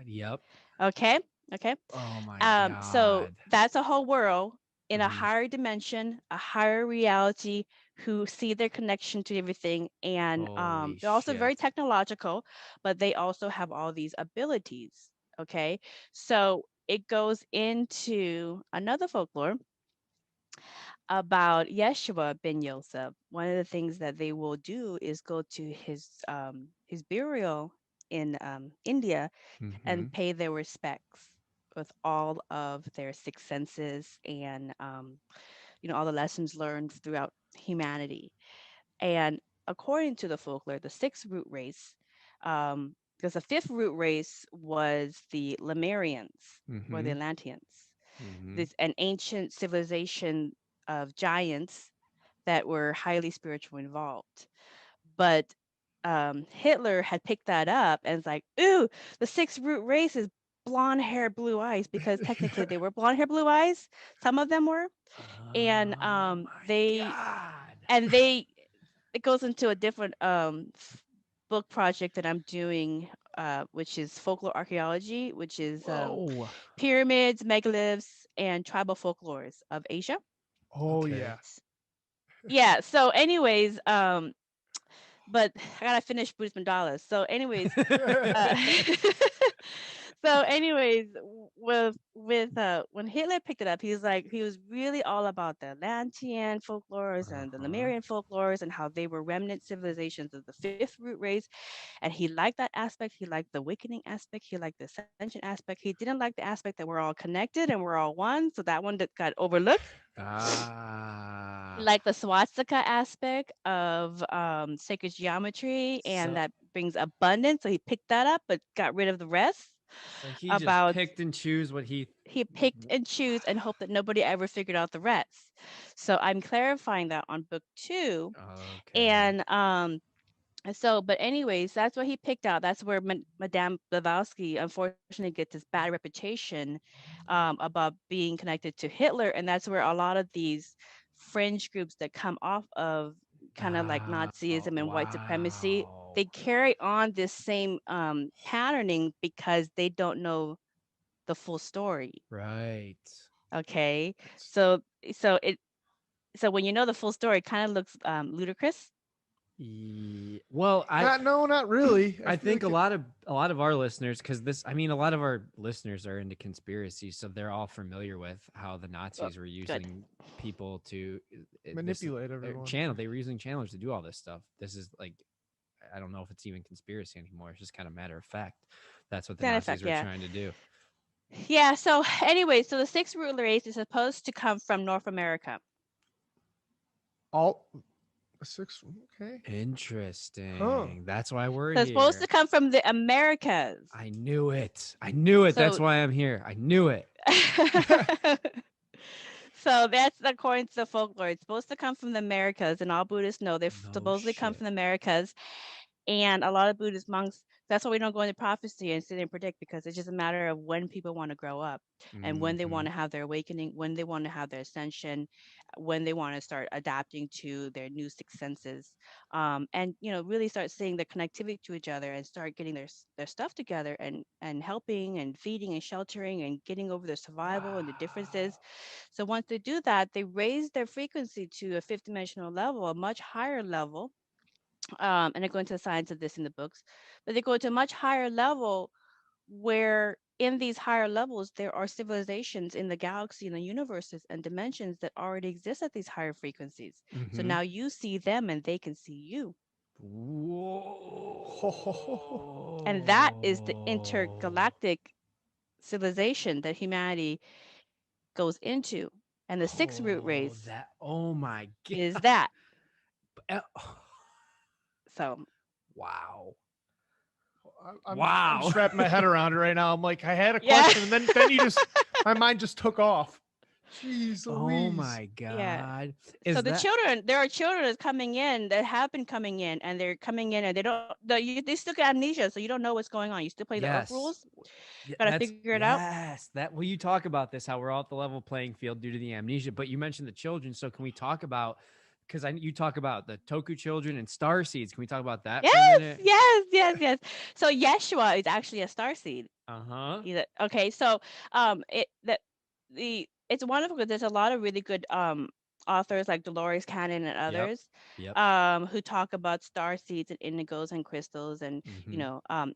Yep. Okay. Okay. Oh my So God. that's a whole world in a Mhm. higher dimension, a higher reality, who see their connection to everything. And Holy they're also very shit. technological, but they also have all these abilities. Okay. So it goes into another folklore about Yeshua ben Yosef. One of the things that they will do is go to his burial in India Mhm. and pay their respects with all of their six senses and all the lessons learned throughout humanity. And according to the folklore, the sixth root race, because the fifth root race was the Lemurians or the Mhm. Atlanteans, Mhm. this an ancient civilization of giants that were highly spiritual involved. But Hitler had picked that up and was like, ooh, the sixth root race is blonde hair, blue eyes, because technically they were blonde hair, blue eyes. Some of them were. And Oh my God. they it goes into a different book project that I'm doing, which is folklore archaeology, which is Whoa. pyramids, megaliths, and tribal folklores of Asia. Oh Okay. yeah. Yeah. So, anyways, but I gotta finish Buddhist Mandalas. So, anyways, uh, so anyways, with when Hitler picked it up, he was really all about the Atlantean folklores and the Uh-huh. Lemurian folklores and how they were remnant civilizations of the fifth root race. And he liked that aspect. He liked the awakening aspect. He liked the ascension aspect. He didn't like the aspect that we're all connected and we're all one. So that one that got overlooked. He Ah. liked the swastika aspect of sacred geometry, and So that brings abundance. So he picked that up, but got rid of the rest. so he just About picked and choose what he picked and choose and hoped that nobody ever figured out the rest. So I'm clarifying that on book 2. Okay. And but anyways, that's what he picked out. That's where Madame Blavatsky unfortunately gets this bad reputation about being connected to Hitler, and that's where a lot of these fringe groups that come off of kind of like Nazism and white supremacy, Wow. they carry on this same patterning because they don't know the full story. Right. Okay, That's so so it so when you know the full story, it kind of looks ludicrous. Well, not really. I I feel think like a lot of our listeners, because a lot of our listeners are into conspiracy, so they're all familiar with how the Nazis were Good. using people to this manipulate everyone. channel. They were using channels to do all this stuff. This is like, I don't know if it's even conspiracy anymore. It's just kind of matter of fact. That's what the Matter of Nazis fact, were yeah. trying to do. Yeah. So anyway, so the sixth root race is supposed to come from North America. All 6. Okay. Interesting. Huh. That's why we're So it's supposed here. to come from the Americas. I knew it. I knew it. That's So why I'm here. I knew it. so that's according to the folklore. It's supposed to come from the Americas, and all Buddhists know they No supposedly come shit. from the Americas. And a lot of Buddhist monks, that's why we don't go into prophecy and sit and predict, because it's just a matter of when people want to grow up and when they want to have their awakening, when they want to have their ascension, when they want to start adapting to their new six senses, and really start seeing the connectivity to each other and start getting their stuff together and helping and feeding and sheltering and getting over their survival and the differences. So once they do that, they raise their frequency to a fifth dimensional level, a much higher level. And I go into the science of this in the books, but they go to a much higher level where in these higher levels, there are civilizations in the galaxy and the universes and dimensions that already exist at these higher frequencies. So now you see them and they can see you. And that is the Whoa. intergalactic civilization that humanity goes into. And the sixth root Oh, race that. Oh my is God. that. So Wow. I'm Wow. just wrapping my head around it right now. I'm like, I had a yeah. question, and then you just my mind just took off. Jeez Oh Louise. my Yeah. God. So there are children that's coming in that have been coming in, and they're coming in and they still get amnesia. So you don't know what's going on. You still play the earth Yes. rules. Got to figure it out. Well, you talk about this, how we're all at the level playing field due to the amnesia, but you mentioned the children. So can we talk about because you talk about the Tulku children and star seeds. Can we talk about that for a Yes, minute? yes. So Yeshua is actually a star seed. Uh-huh. Okay, so it's wonderful because there's a lot of really good authors like Dolores Cannon and others Yep. who talk about star seeds and indigos and crystals and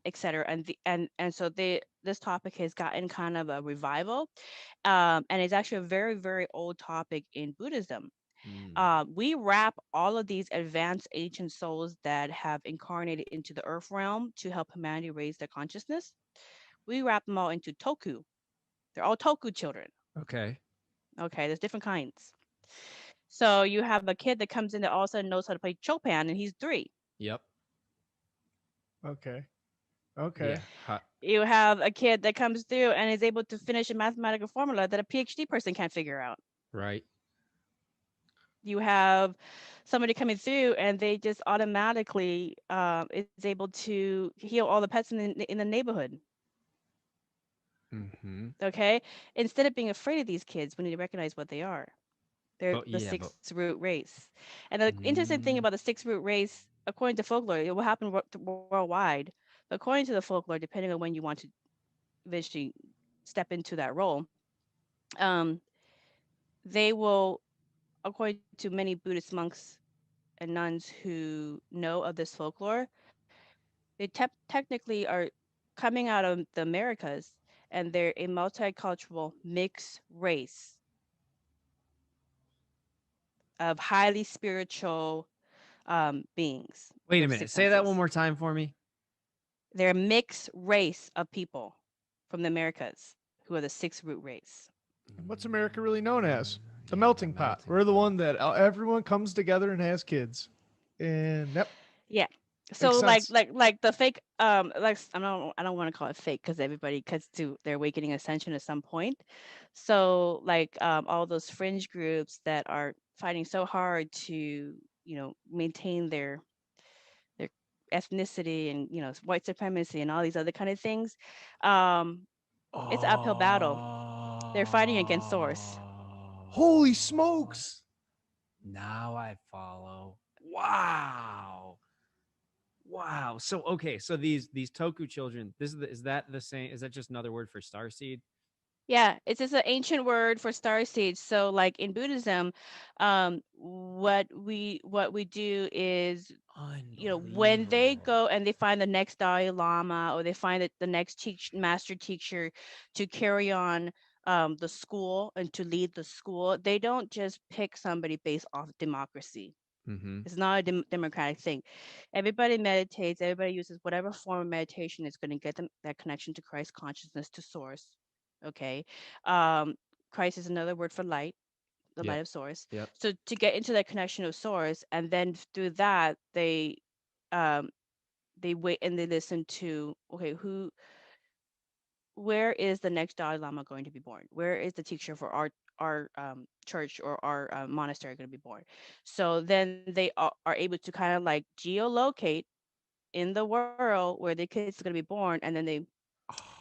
etc. And so this topic has gotten kind of a revival, and it's actually a very, very old topic in Buddhism. We wrap all of these advanced ancient souls that have incarnated into the earth realm to help humanity raise their consciousness. We wrap them all into Tulku. They're all Tulku children. Okay. Okay, there's different kinds. So you have a kid that comes in that all of a sudden knows how to play Chopin, and he's 3. Yep. Okay. Yeah. You have a kid that comes through and is able to finish a mathematical formula that a PhD person can't figure out. Right. You have somebody coming through and they just automatically is able to heal all the pets in the neighborhood. Okay, instead of being afraid of these kids, we need to recognize what they are. They're the sixth root race. And the interesting thing about the sixth root race, according to folklore, it will happen worldwide. But according to the folklore, depending on when you want to eventually step into that role, they will, according to many Buddhist monks and nuns who know of this folklore, they technically are coming out of the Americas, and they're a multicultural mixed race of highly spiritual beings. Wait a minute. Say that one more time for me. They're a mixed race of people from the Americas who are the sixth root race. What's America really known as? The melting pot. We're the one that everyone comes together and has kids. And yeah. So like the fake like I don't want to call it fake because everybody cuts to their awakening ascension at some point. So like all those fringe groups that are fighting so hard to maintain their ethnicity and white supremacy and all these other kind of things, it's an uphill battle. They're fighting against source. Holy smokes! Now I follow. Wow. So okay, so these Tulku children, is that the same? Is that just another word for starseed? Yeah, it's just an ancient word for starseed. So like in Buddhism, what we do is, when they go and they find the next Dalai Lama, or they find the next master teacher to carry on the school and to lead the school, they don't just pick somebody based off democracy. It's not a democratic thing. Everybody meditates. Everybody uses whatever form of meditation is going to get them that connection to Christ consciousness, to source. Okay. Christ is another word for light, the light of source. So to get into that connection of source, and then through that, they wait and they listen to, okay, where is the next Dalai Lama going to be born? Where is the teacher for our church or our monastery going to be born? So then they are able to kind of like geolocate in the world where the kid's going to be born, and then they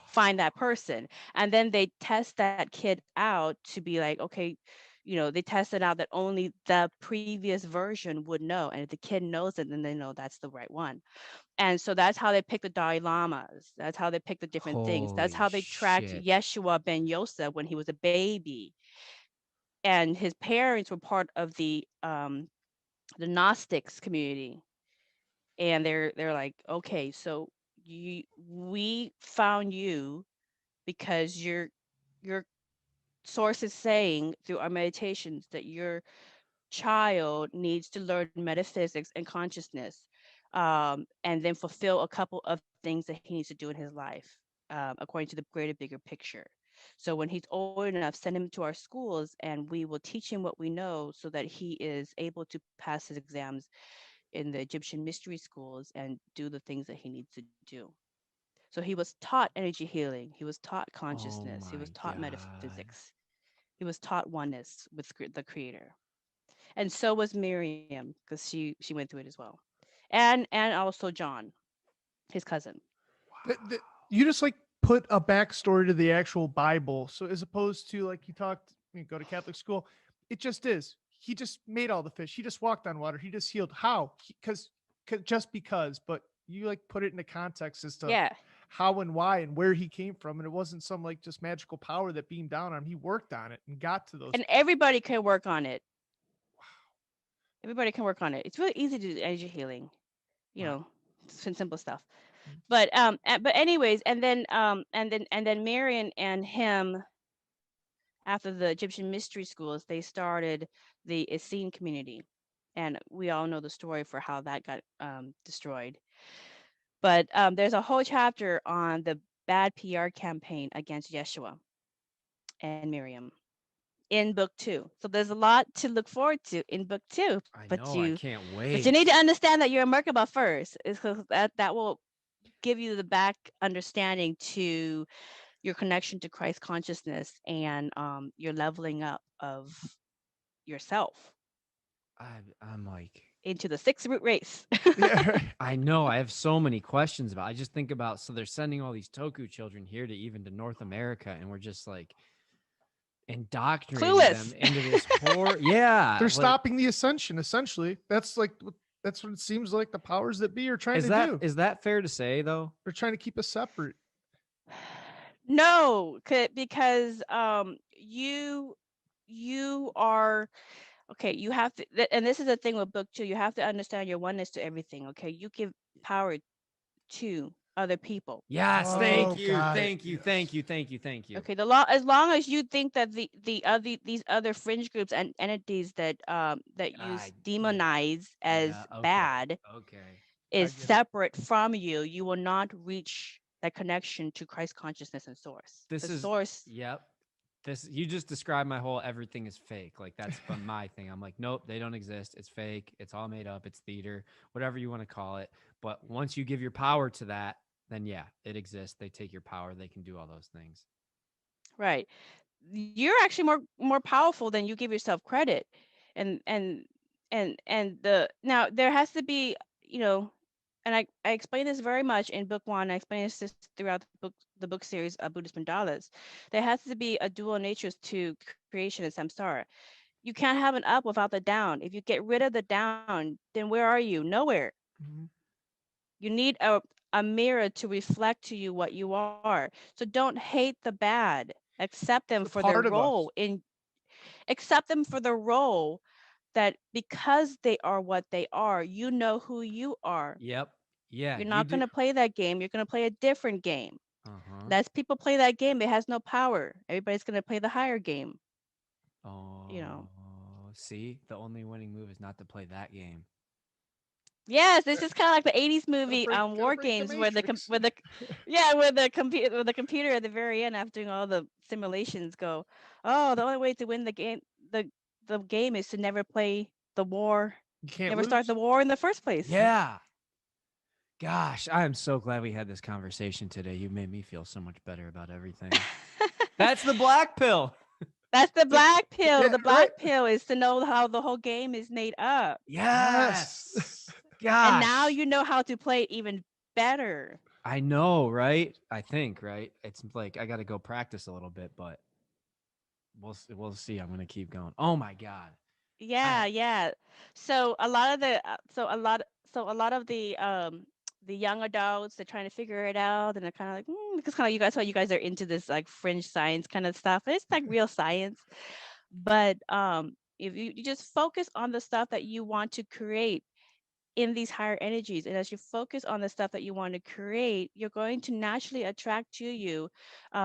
find that person, and then they test that kid out to be like, okay, they tested out that only the previous version would know, and if the kid knows it, then they know that's the right one. And so that's how they pick the Dalai Lamas. That's how they pick the different things. That's how they tracked Yeshua ben Yosef when he was a baby, and his parents were part of the Gnostics community, and they're like, okay, so we found you because your source is saying through our meditations that your child needs to learn metaphysics and consciousness, and then fulfill a couple of things that he needs to do in his life, according to the greater, bigger picture. So when he's old enough, send him to our schools, and we will teach him what we know so that he is able to pass his exams in the Egyptian mystery schools and do the things that he needs to do. So he was taught energy healing. He was taught consciousness. He was taught metaphysics. He was taught oneness with the creator. And so was Miriam, because she went through it as well. And also John, his cousin. You just like put a backstory to the actual Bible. So as opposed to like you go to Catholic school, it just is. he just made all the fish. He just walked on water. He just healed. How? Just because. But you like put it into context as to how and why and where he came from. And it wasn't some like just magical power that beamed down on him. He worked on it and got to those. And everybody can work on it. Wow. Everybody can work on it. It's really easy to do energy healing, you know, some simple stuff. But anyways, and then Marion and him, after the Egyptian mystery schools, they started the Essene community, and we all know the story for how that got destroyed. But there's a whole chapter on the bad PR campaign against Yeshua and Miriam in book 2. So there's a lot to look forward to in book 2. I can't wait. But you need to understand that you're a Merkabah first, because that will give you the back understanding to your connection to Christ consciousness and your leveling up of yourself. I'm like into the 6 root race. I know. I have so many questions about. I just think about, so they're sending all these Tulku children here to even to North America, and we're just like indoctrinating them into this poor. Yeah, they're stopping the ascension. Essentially, that's what it seems like the powers that be are trying to do. Is that fair to say, though? They're trying to keep us separate. No, because you are. Okay, you have to, and this is the thing with book 2, you have to understand your oneness to everything, okay? You give power to other people. Yes, thank you. Okay, as long as you think that these other fringe groups and entities that you demonize as bad is separate from you, you will not reach that connection to Christ consciousness and source. Source. Yep. You just described my whole everything is fake. Like that's my thing. I'm like, nope, they don't exist. It's fake. It's all made up. It's theater, whatever you want to call it. But once you give your power to that, then yeah, it exists. They take your power. They can do all those things. Right. You're actually more powerful than you give yourself credit. And now there has to be, and I explain this very much in book 1. I explain this throughout the book series of Buddhist Mandalas. There has to be a dual nature to creation and samsara. You can't have an up without the down. If you get rid of the down, then where are you? Nowhere. Mm-hmm. You need a mirror to reflect to you what you are. So don't hate the bad. Accept them for their role accept them for the role that because they are what they are, you know who you are. Yep. Yeah. You're not going to play that game. You're going to play a different game. Less people play that game. It has no power. Everybody's going to play the higher game. Oh, see, the only winning move is not to play that game. Yes, this is kind of like the 80s movie War Games where the computer at the very end, after doing all the simulations, go, oh, the only way to win the game is to never play the war. You can't never start the war in the first place. Yeah. Gosh, I am so glad we had this conversation today. You made me feel so much better about everything. That's the black pill. That's the black pill. Yeah, the black pill is to know how the whole game is made up. Yes. Gosh. And now you know how to play even better. I know, right? I think, right? It's like I got to go practice a little bit, but we'll see. I'm going to keep going. Oh my God. Yeah. So a lot of the young adults, they're trying to figure it out, and they're kind of like, because kind of you guys are into this like fringe science kind of stuff. It's like real science, but if you just focus on the stuff that you want to create in these higher energies, and as you focus on the stuff that you want to create, you're going to naturally attract to you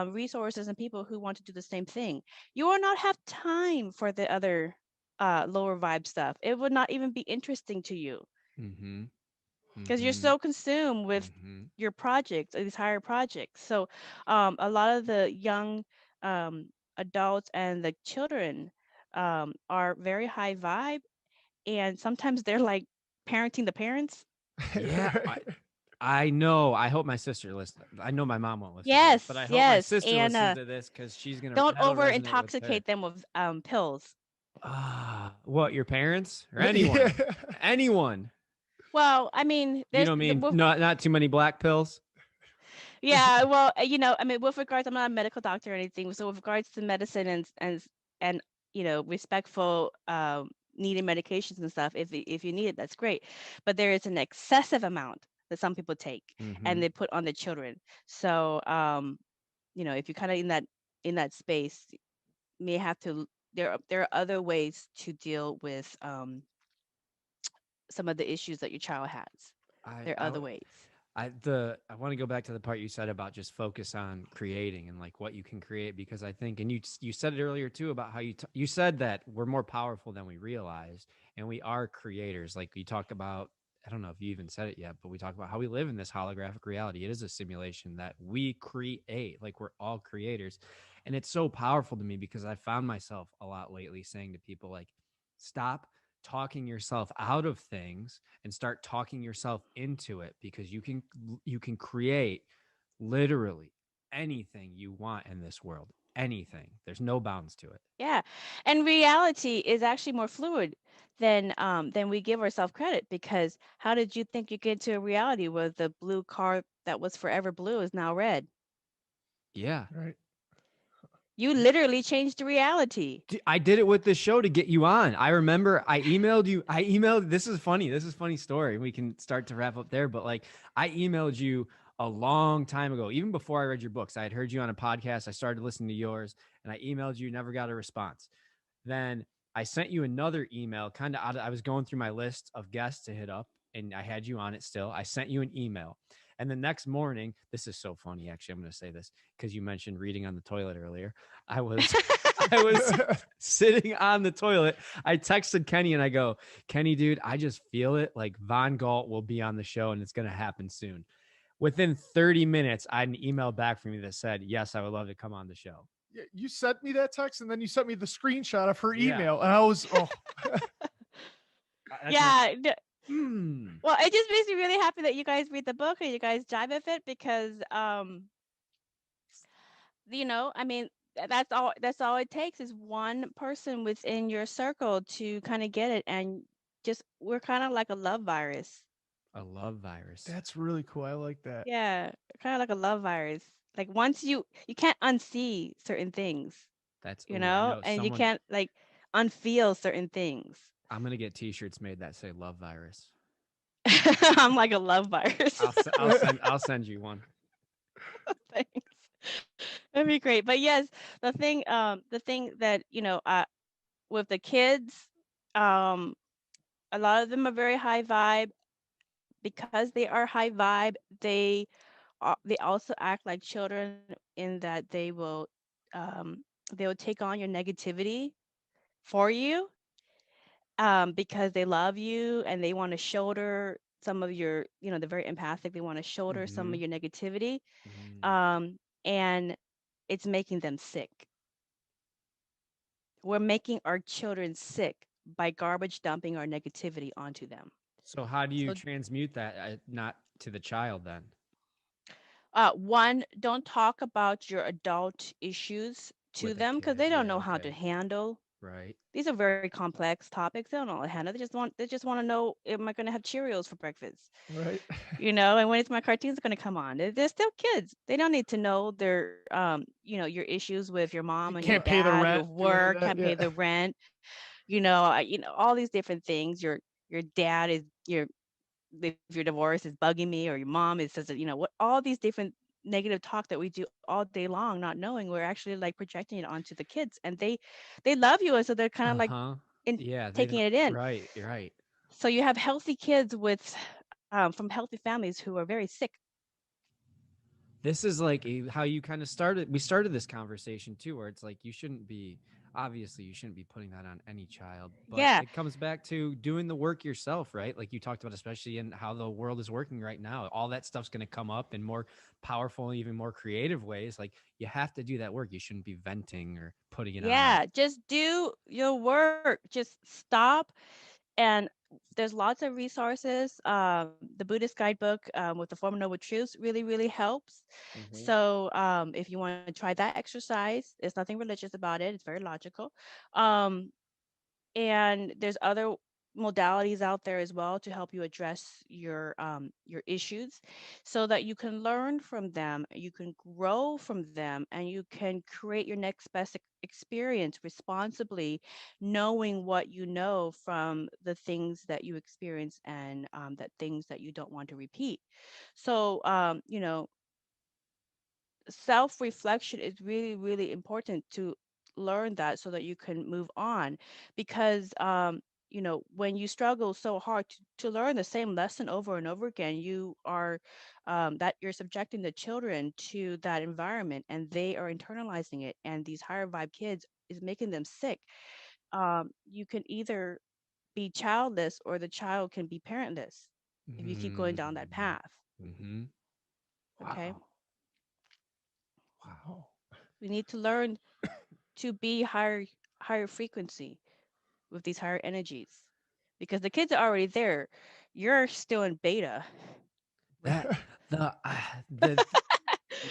resources and people who want to do the same thing. You will not have time for the other lower vibe stuff. It would not even be interesting to you. Mm-hmm. Because you're so consumed with your projects, these higher projects. So a lot of the young adults and the children are very high vibe, and sometimes they're like parenting the parents. Yeah, I know. I hope my sister listens. I know my mom won't listen. Yes, to this, but I hope my sister listens to this because she's gonna. Don't over intoxicate them with pills. What, your parents or anyone? Yeah. Anyone. Well, I mean, you don't mean not too many black pills? Yeah, well, I mean, with regards, I'm not a medical doctor or anything. So with regards to medicine and respectful needing medications and stuff. If you need it, that's great. But there is an excessive amount that some people take and Mm-hmm. they put on the children. So if you're kind of in that space, you may have to. There are other ways to deal with some of the issues that your child has. I There are I other w- ways. I want to go back to the part you said about just focus on creating and like what you can create, because I think, and you said it earlier too about how you said that we're more powerful than we realize, and we are creators. Like you talked about, I don't know if you even said it yet, but we talk about how we live in this holographic reality. It is a simulation that we create. Like we're all creators, and it's so powerful to me because I found myself a lot lately saying to people like, stop talking yourself out of things and start talking yourself into it, because you can create literally anything you want in this world. Anything. There's no bounds to it. Yeah, and reality is actually more fluid than we give ourselves credit. Because how did you think you get to a reality where the blue car that was forever blue is now red? Yeah. Right. You literally changed the reality. I did it with this show to get you on. I remember I emailed you. This is funny. This is a funny story. We can start to wrap up there. But like, I emailed you a long time ago, even before I read your books. I had heard you on a podcast. I started listening to yours, and I emailed you, never got a response. Then I sent you another email, kind of I was going through my list of guests to hit up, and I had you on it still. I sent you an email. And the next morning, this is so funny. Actually, I'm going to say this because you mentioned reading on the toilet earlier. I was I was sitting on the toilet. I texted Kenny and I go, Kenny, dude, I just feel it. Like Von Galt will be on the show and it's going to happen soon. Within 30 minutes, I had an email back from you that said, yes, I would love to come on the show. Yeah, you sent me that text, and then you sent me the screenshot of her Yeah. email, and I was, Yeah. Hmm. Well, it just makes me really happy that you guys read the book and you guys jive with it because, I mean, that's all it takes is one person within your circle to kind of get it. And just, we're kind of like a love virus. A love virus. that's really cool. I like that. Yeah, kind of like a love virus. Like once you can't unsee certain things, That's, I know and you someone, can't like unfeel certain things. I'm going to get t-shirts made that say love virus. I'm like a love virus. I'll send you one. Thanks. That'd be great. But yes, the thing that, with the kids, um, a lot of them are very high vibe. Because they are high vibe, they also act like children in that they will take on your negativity for you, because they love you and they want to shoulder some of your, they're very empathic. They want to shoulder some Mm-hmm. of your negativity, Mm. and it's making them sick. We're making our children sick by garbage dumping our negativity onto them. So how do you So, transmute that not to the child then? one, don't talk about your adult issues to With a them because kid. they don't Yeah, know how to okay. handle. Right. These are very complex topics. They don't know how to handle. They just want to know, am I going to have Cheerios for breakfast? Right. And when it's my cartoons going to come on. They're still kids. They don't need to know your issues with your mom You and your can't pay the dad, your rent, do any of work, that. can't pay Yeah. the rent, all these different things. Your dad is your if your divorce is bugging me, or your mom is says that, what all these different negative talk that we do all day long, not knowing we're actually like projecting it onto the kids, and they love you, and so they're kind of like Uh-huh. in Yeah, they taking don't. it in. Right, you're right. So you have healthy kids from healthy families who are very sick. This is like how you kind of started. We started this conversation too, where it's like obviously you shouldn't be putting that on any child, but Yeah, it comes back to doing the work yourself, right? Like you talked about, especially in how the world is working right now. All that stuff's going to come up in more powerful, even more creative ways. Like you have to do that work. You shouldn't be venting or putting it on a. yeah, just do your work. Just stop. And there's lots of resources. The Buddhist guidebook, with the Four Noble Truths, really, really helps. Mhm. So if you want to try that exercise, there's nothing religious about it. It's very logical. And there's other modalities out there as well to help you address your issues, so that you can learn from them, you can grow from them, and you can create your next best experience responsibly, knowing what you know from the things that you experience, and that things that you don't want to repeat. So self-reflection is really, really important to learn that, so that you can move on. Because when you struggle so hard to learn the same lesson over and over again, you are that you're subjecting the children to that environment, and they are internalizing it, and these higher vibe kids is making them sick. You can either be childless, or the child can be parentless if you keep going down that path. Mm-hmm. Okay, Wow. Wow. we need to learn to be higher frequency with these higher energies, because the kids are already there. You're still in beta. That the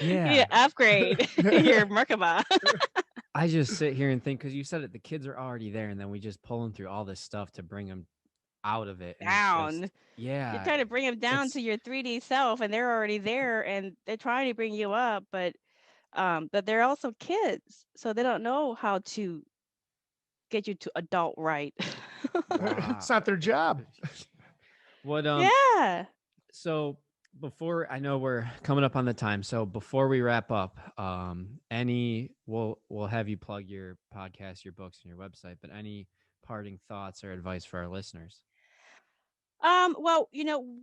You yeah. upgrade your Merkabah. I just sit here and think, because you said it, the kids are already there, and then we just pull them through all this stuff to bring them out of it, and it's just Down. You're yeah, trying to bring them down to it's your 3D self, and they're already there, and they're trying to bring you up, but they're also kids, so they don't know how to get you to adult right. It's not wow. their job. What Yeah. so before, I know we're coming up on the time, so before we wrap up, any we'll have you plug your podcast, your books, and your website, but any parting thoughts or advice for our listeners? Well,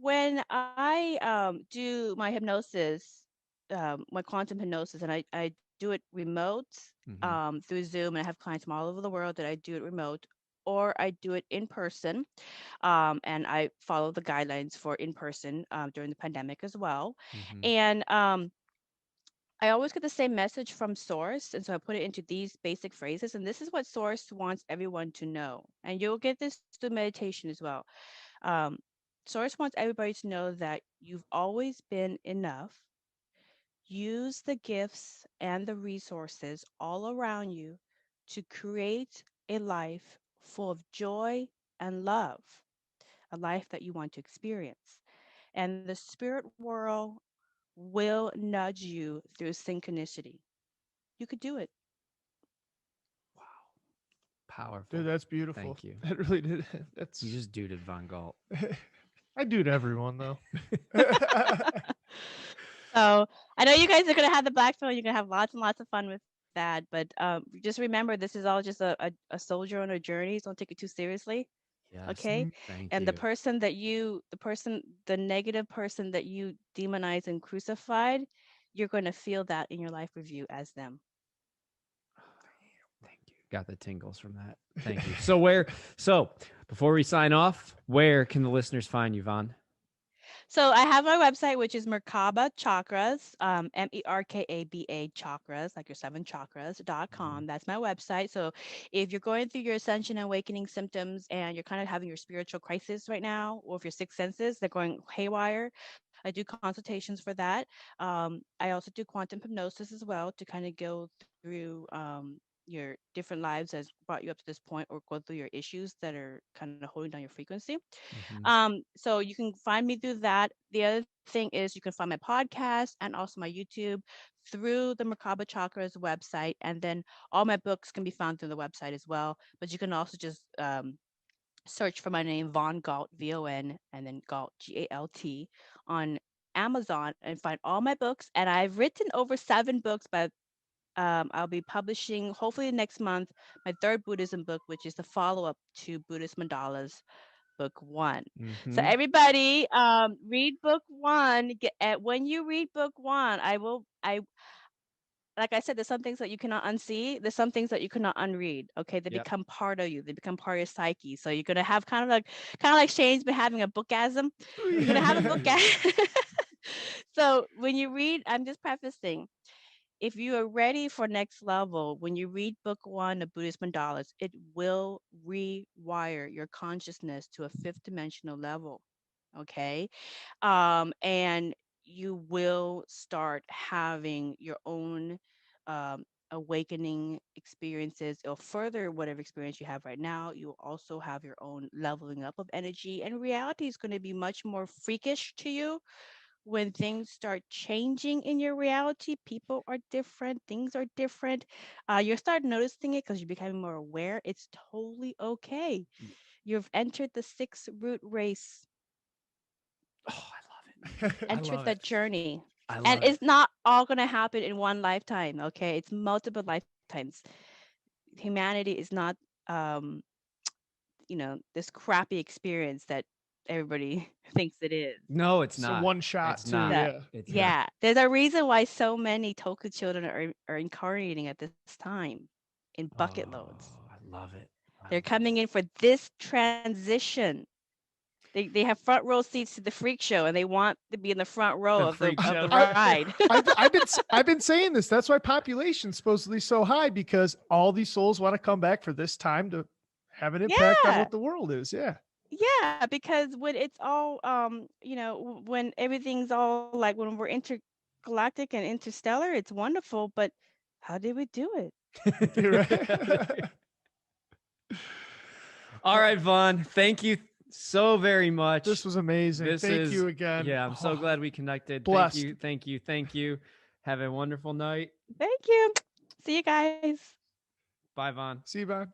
when I do my hypnosis, my quantum hypnosis, and I do it remote Mm-hmm. through Zoom, and I have clients from all over the world that I do it remote, or I do it in person, and I follow the guidelines for in person during the pandemic as well. Mm-hmm. And I always get the same message from Source, and so I put it into these basic phrases, and this is what Source wants everyone to know. And you'll get this through meditation as well. um, Source wants everybody to know that you've always been enough. Use the gifts and the resources all around you to create a life full of joy and love, a life that you want to experience. And the spirit world will nudge you through synchronicity. You could do it. Wow. Powerful. Dude, that's beautiful. Thank you. That really did. That's You just duded Von Galt. I do to everyone though. So I know you guys are gonna have the black pill. You're gonna have lots and lots of fun with that. But just remember, this is all just a soldier on a journey. So don't take it too seriously. Yes. Okay. Thank And you. the negative person that you demonized and crucified, you're going to feel that in your life review as them. Thank you. Got the tingles from that. Thank you. So before we sign off, where can the listeners find you, Von? So I have my website, which is Merkabah Chakras, Merkaba Chakras, like your 7 chakras.com. Mm-hmm. That's my website. So if you're going through your ascension and awakening symptoms, and you're kind of having your spiritual crisis right now, or if your sixth senses, they're going haywire, I do consultations for that. I also do quantum hypnosis as well, to kind of go through your different lives as brought you up to this point, or go through your issues that are kind of holding down your frequency. Mm-hmm. So you can find me through that. The other thing is, you can find my podcast and also my YouTube through the Merkaba Chakras website. And then all my books can be found through the website as well. But you can also just search for my name, Von Galt, VON, and then Galt, GALT, on Amazon, and find all my books. And I've written over 7 books, but I'll be publishing hopefully next month my third Buddhism book, which is the follow-up to Buddhist Mandalas, book 1. So Mm-hmm. everybody, read book 1. When you read book 1, I like I said, there's some things that you cannot unsee. There's some things that you cannot unread. Okay, they Yep. become part of you. They become part of your psyche. So you're gonna have kind of like Shane's been having a bookasm. You're gonna have a bookasm. So when you read, I'm just prefacing, if you are ready for next level, when you read book 1 of Buddhist Mandalas, it will rewire your consciousness to a 5th dimensional level. Okay. And you will start having your own awakening experiences, or further whatever experience you have right now, you'll also have your own leveling up of energy, and reality is going to be much more freakish to you when things start changing in your reality. People are different, things are different. You'll start noticing it because you're becoming more aware. It's totally okay. You've entered the sixth root race. Oh, I love it. Entered that journey. I And love it's it. not all going to happen in one lifetime, okay? It's multiple lifetimes. Humanity is not, um, this crappy experience that everybody thinks it is. No, it's It's a not. one shot It's too. not. Yeah. It's not. Yeah, there's a reason why so many Tulku children are incarnating at this time in bucket loads. Oh, I love it. They're coming in for this transition. They have front row seats to the freak show, and they want to be in the front row of the ride. I've been saying this. That's why population's supposedly so high, because all these souls want to come back for this time to have an impact on what the world is. Yeah. Yeah, because when it's all when everything's all like, when we're intergalactic and interstellar, it's wonderful, but how did we do it? You're right. All right, Vaughn. Thank you so very much. This was amazing. Thank you again. Yeah, I'm so glad we connected. Blessed. Thank you. Have a wonderful night. Thank you. See you guys. Bye, Vaughn. See you, Vaughn.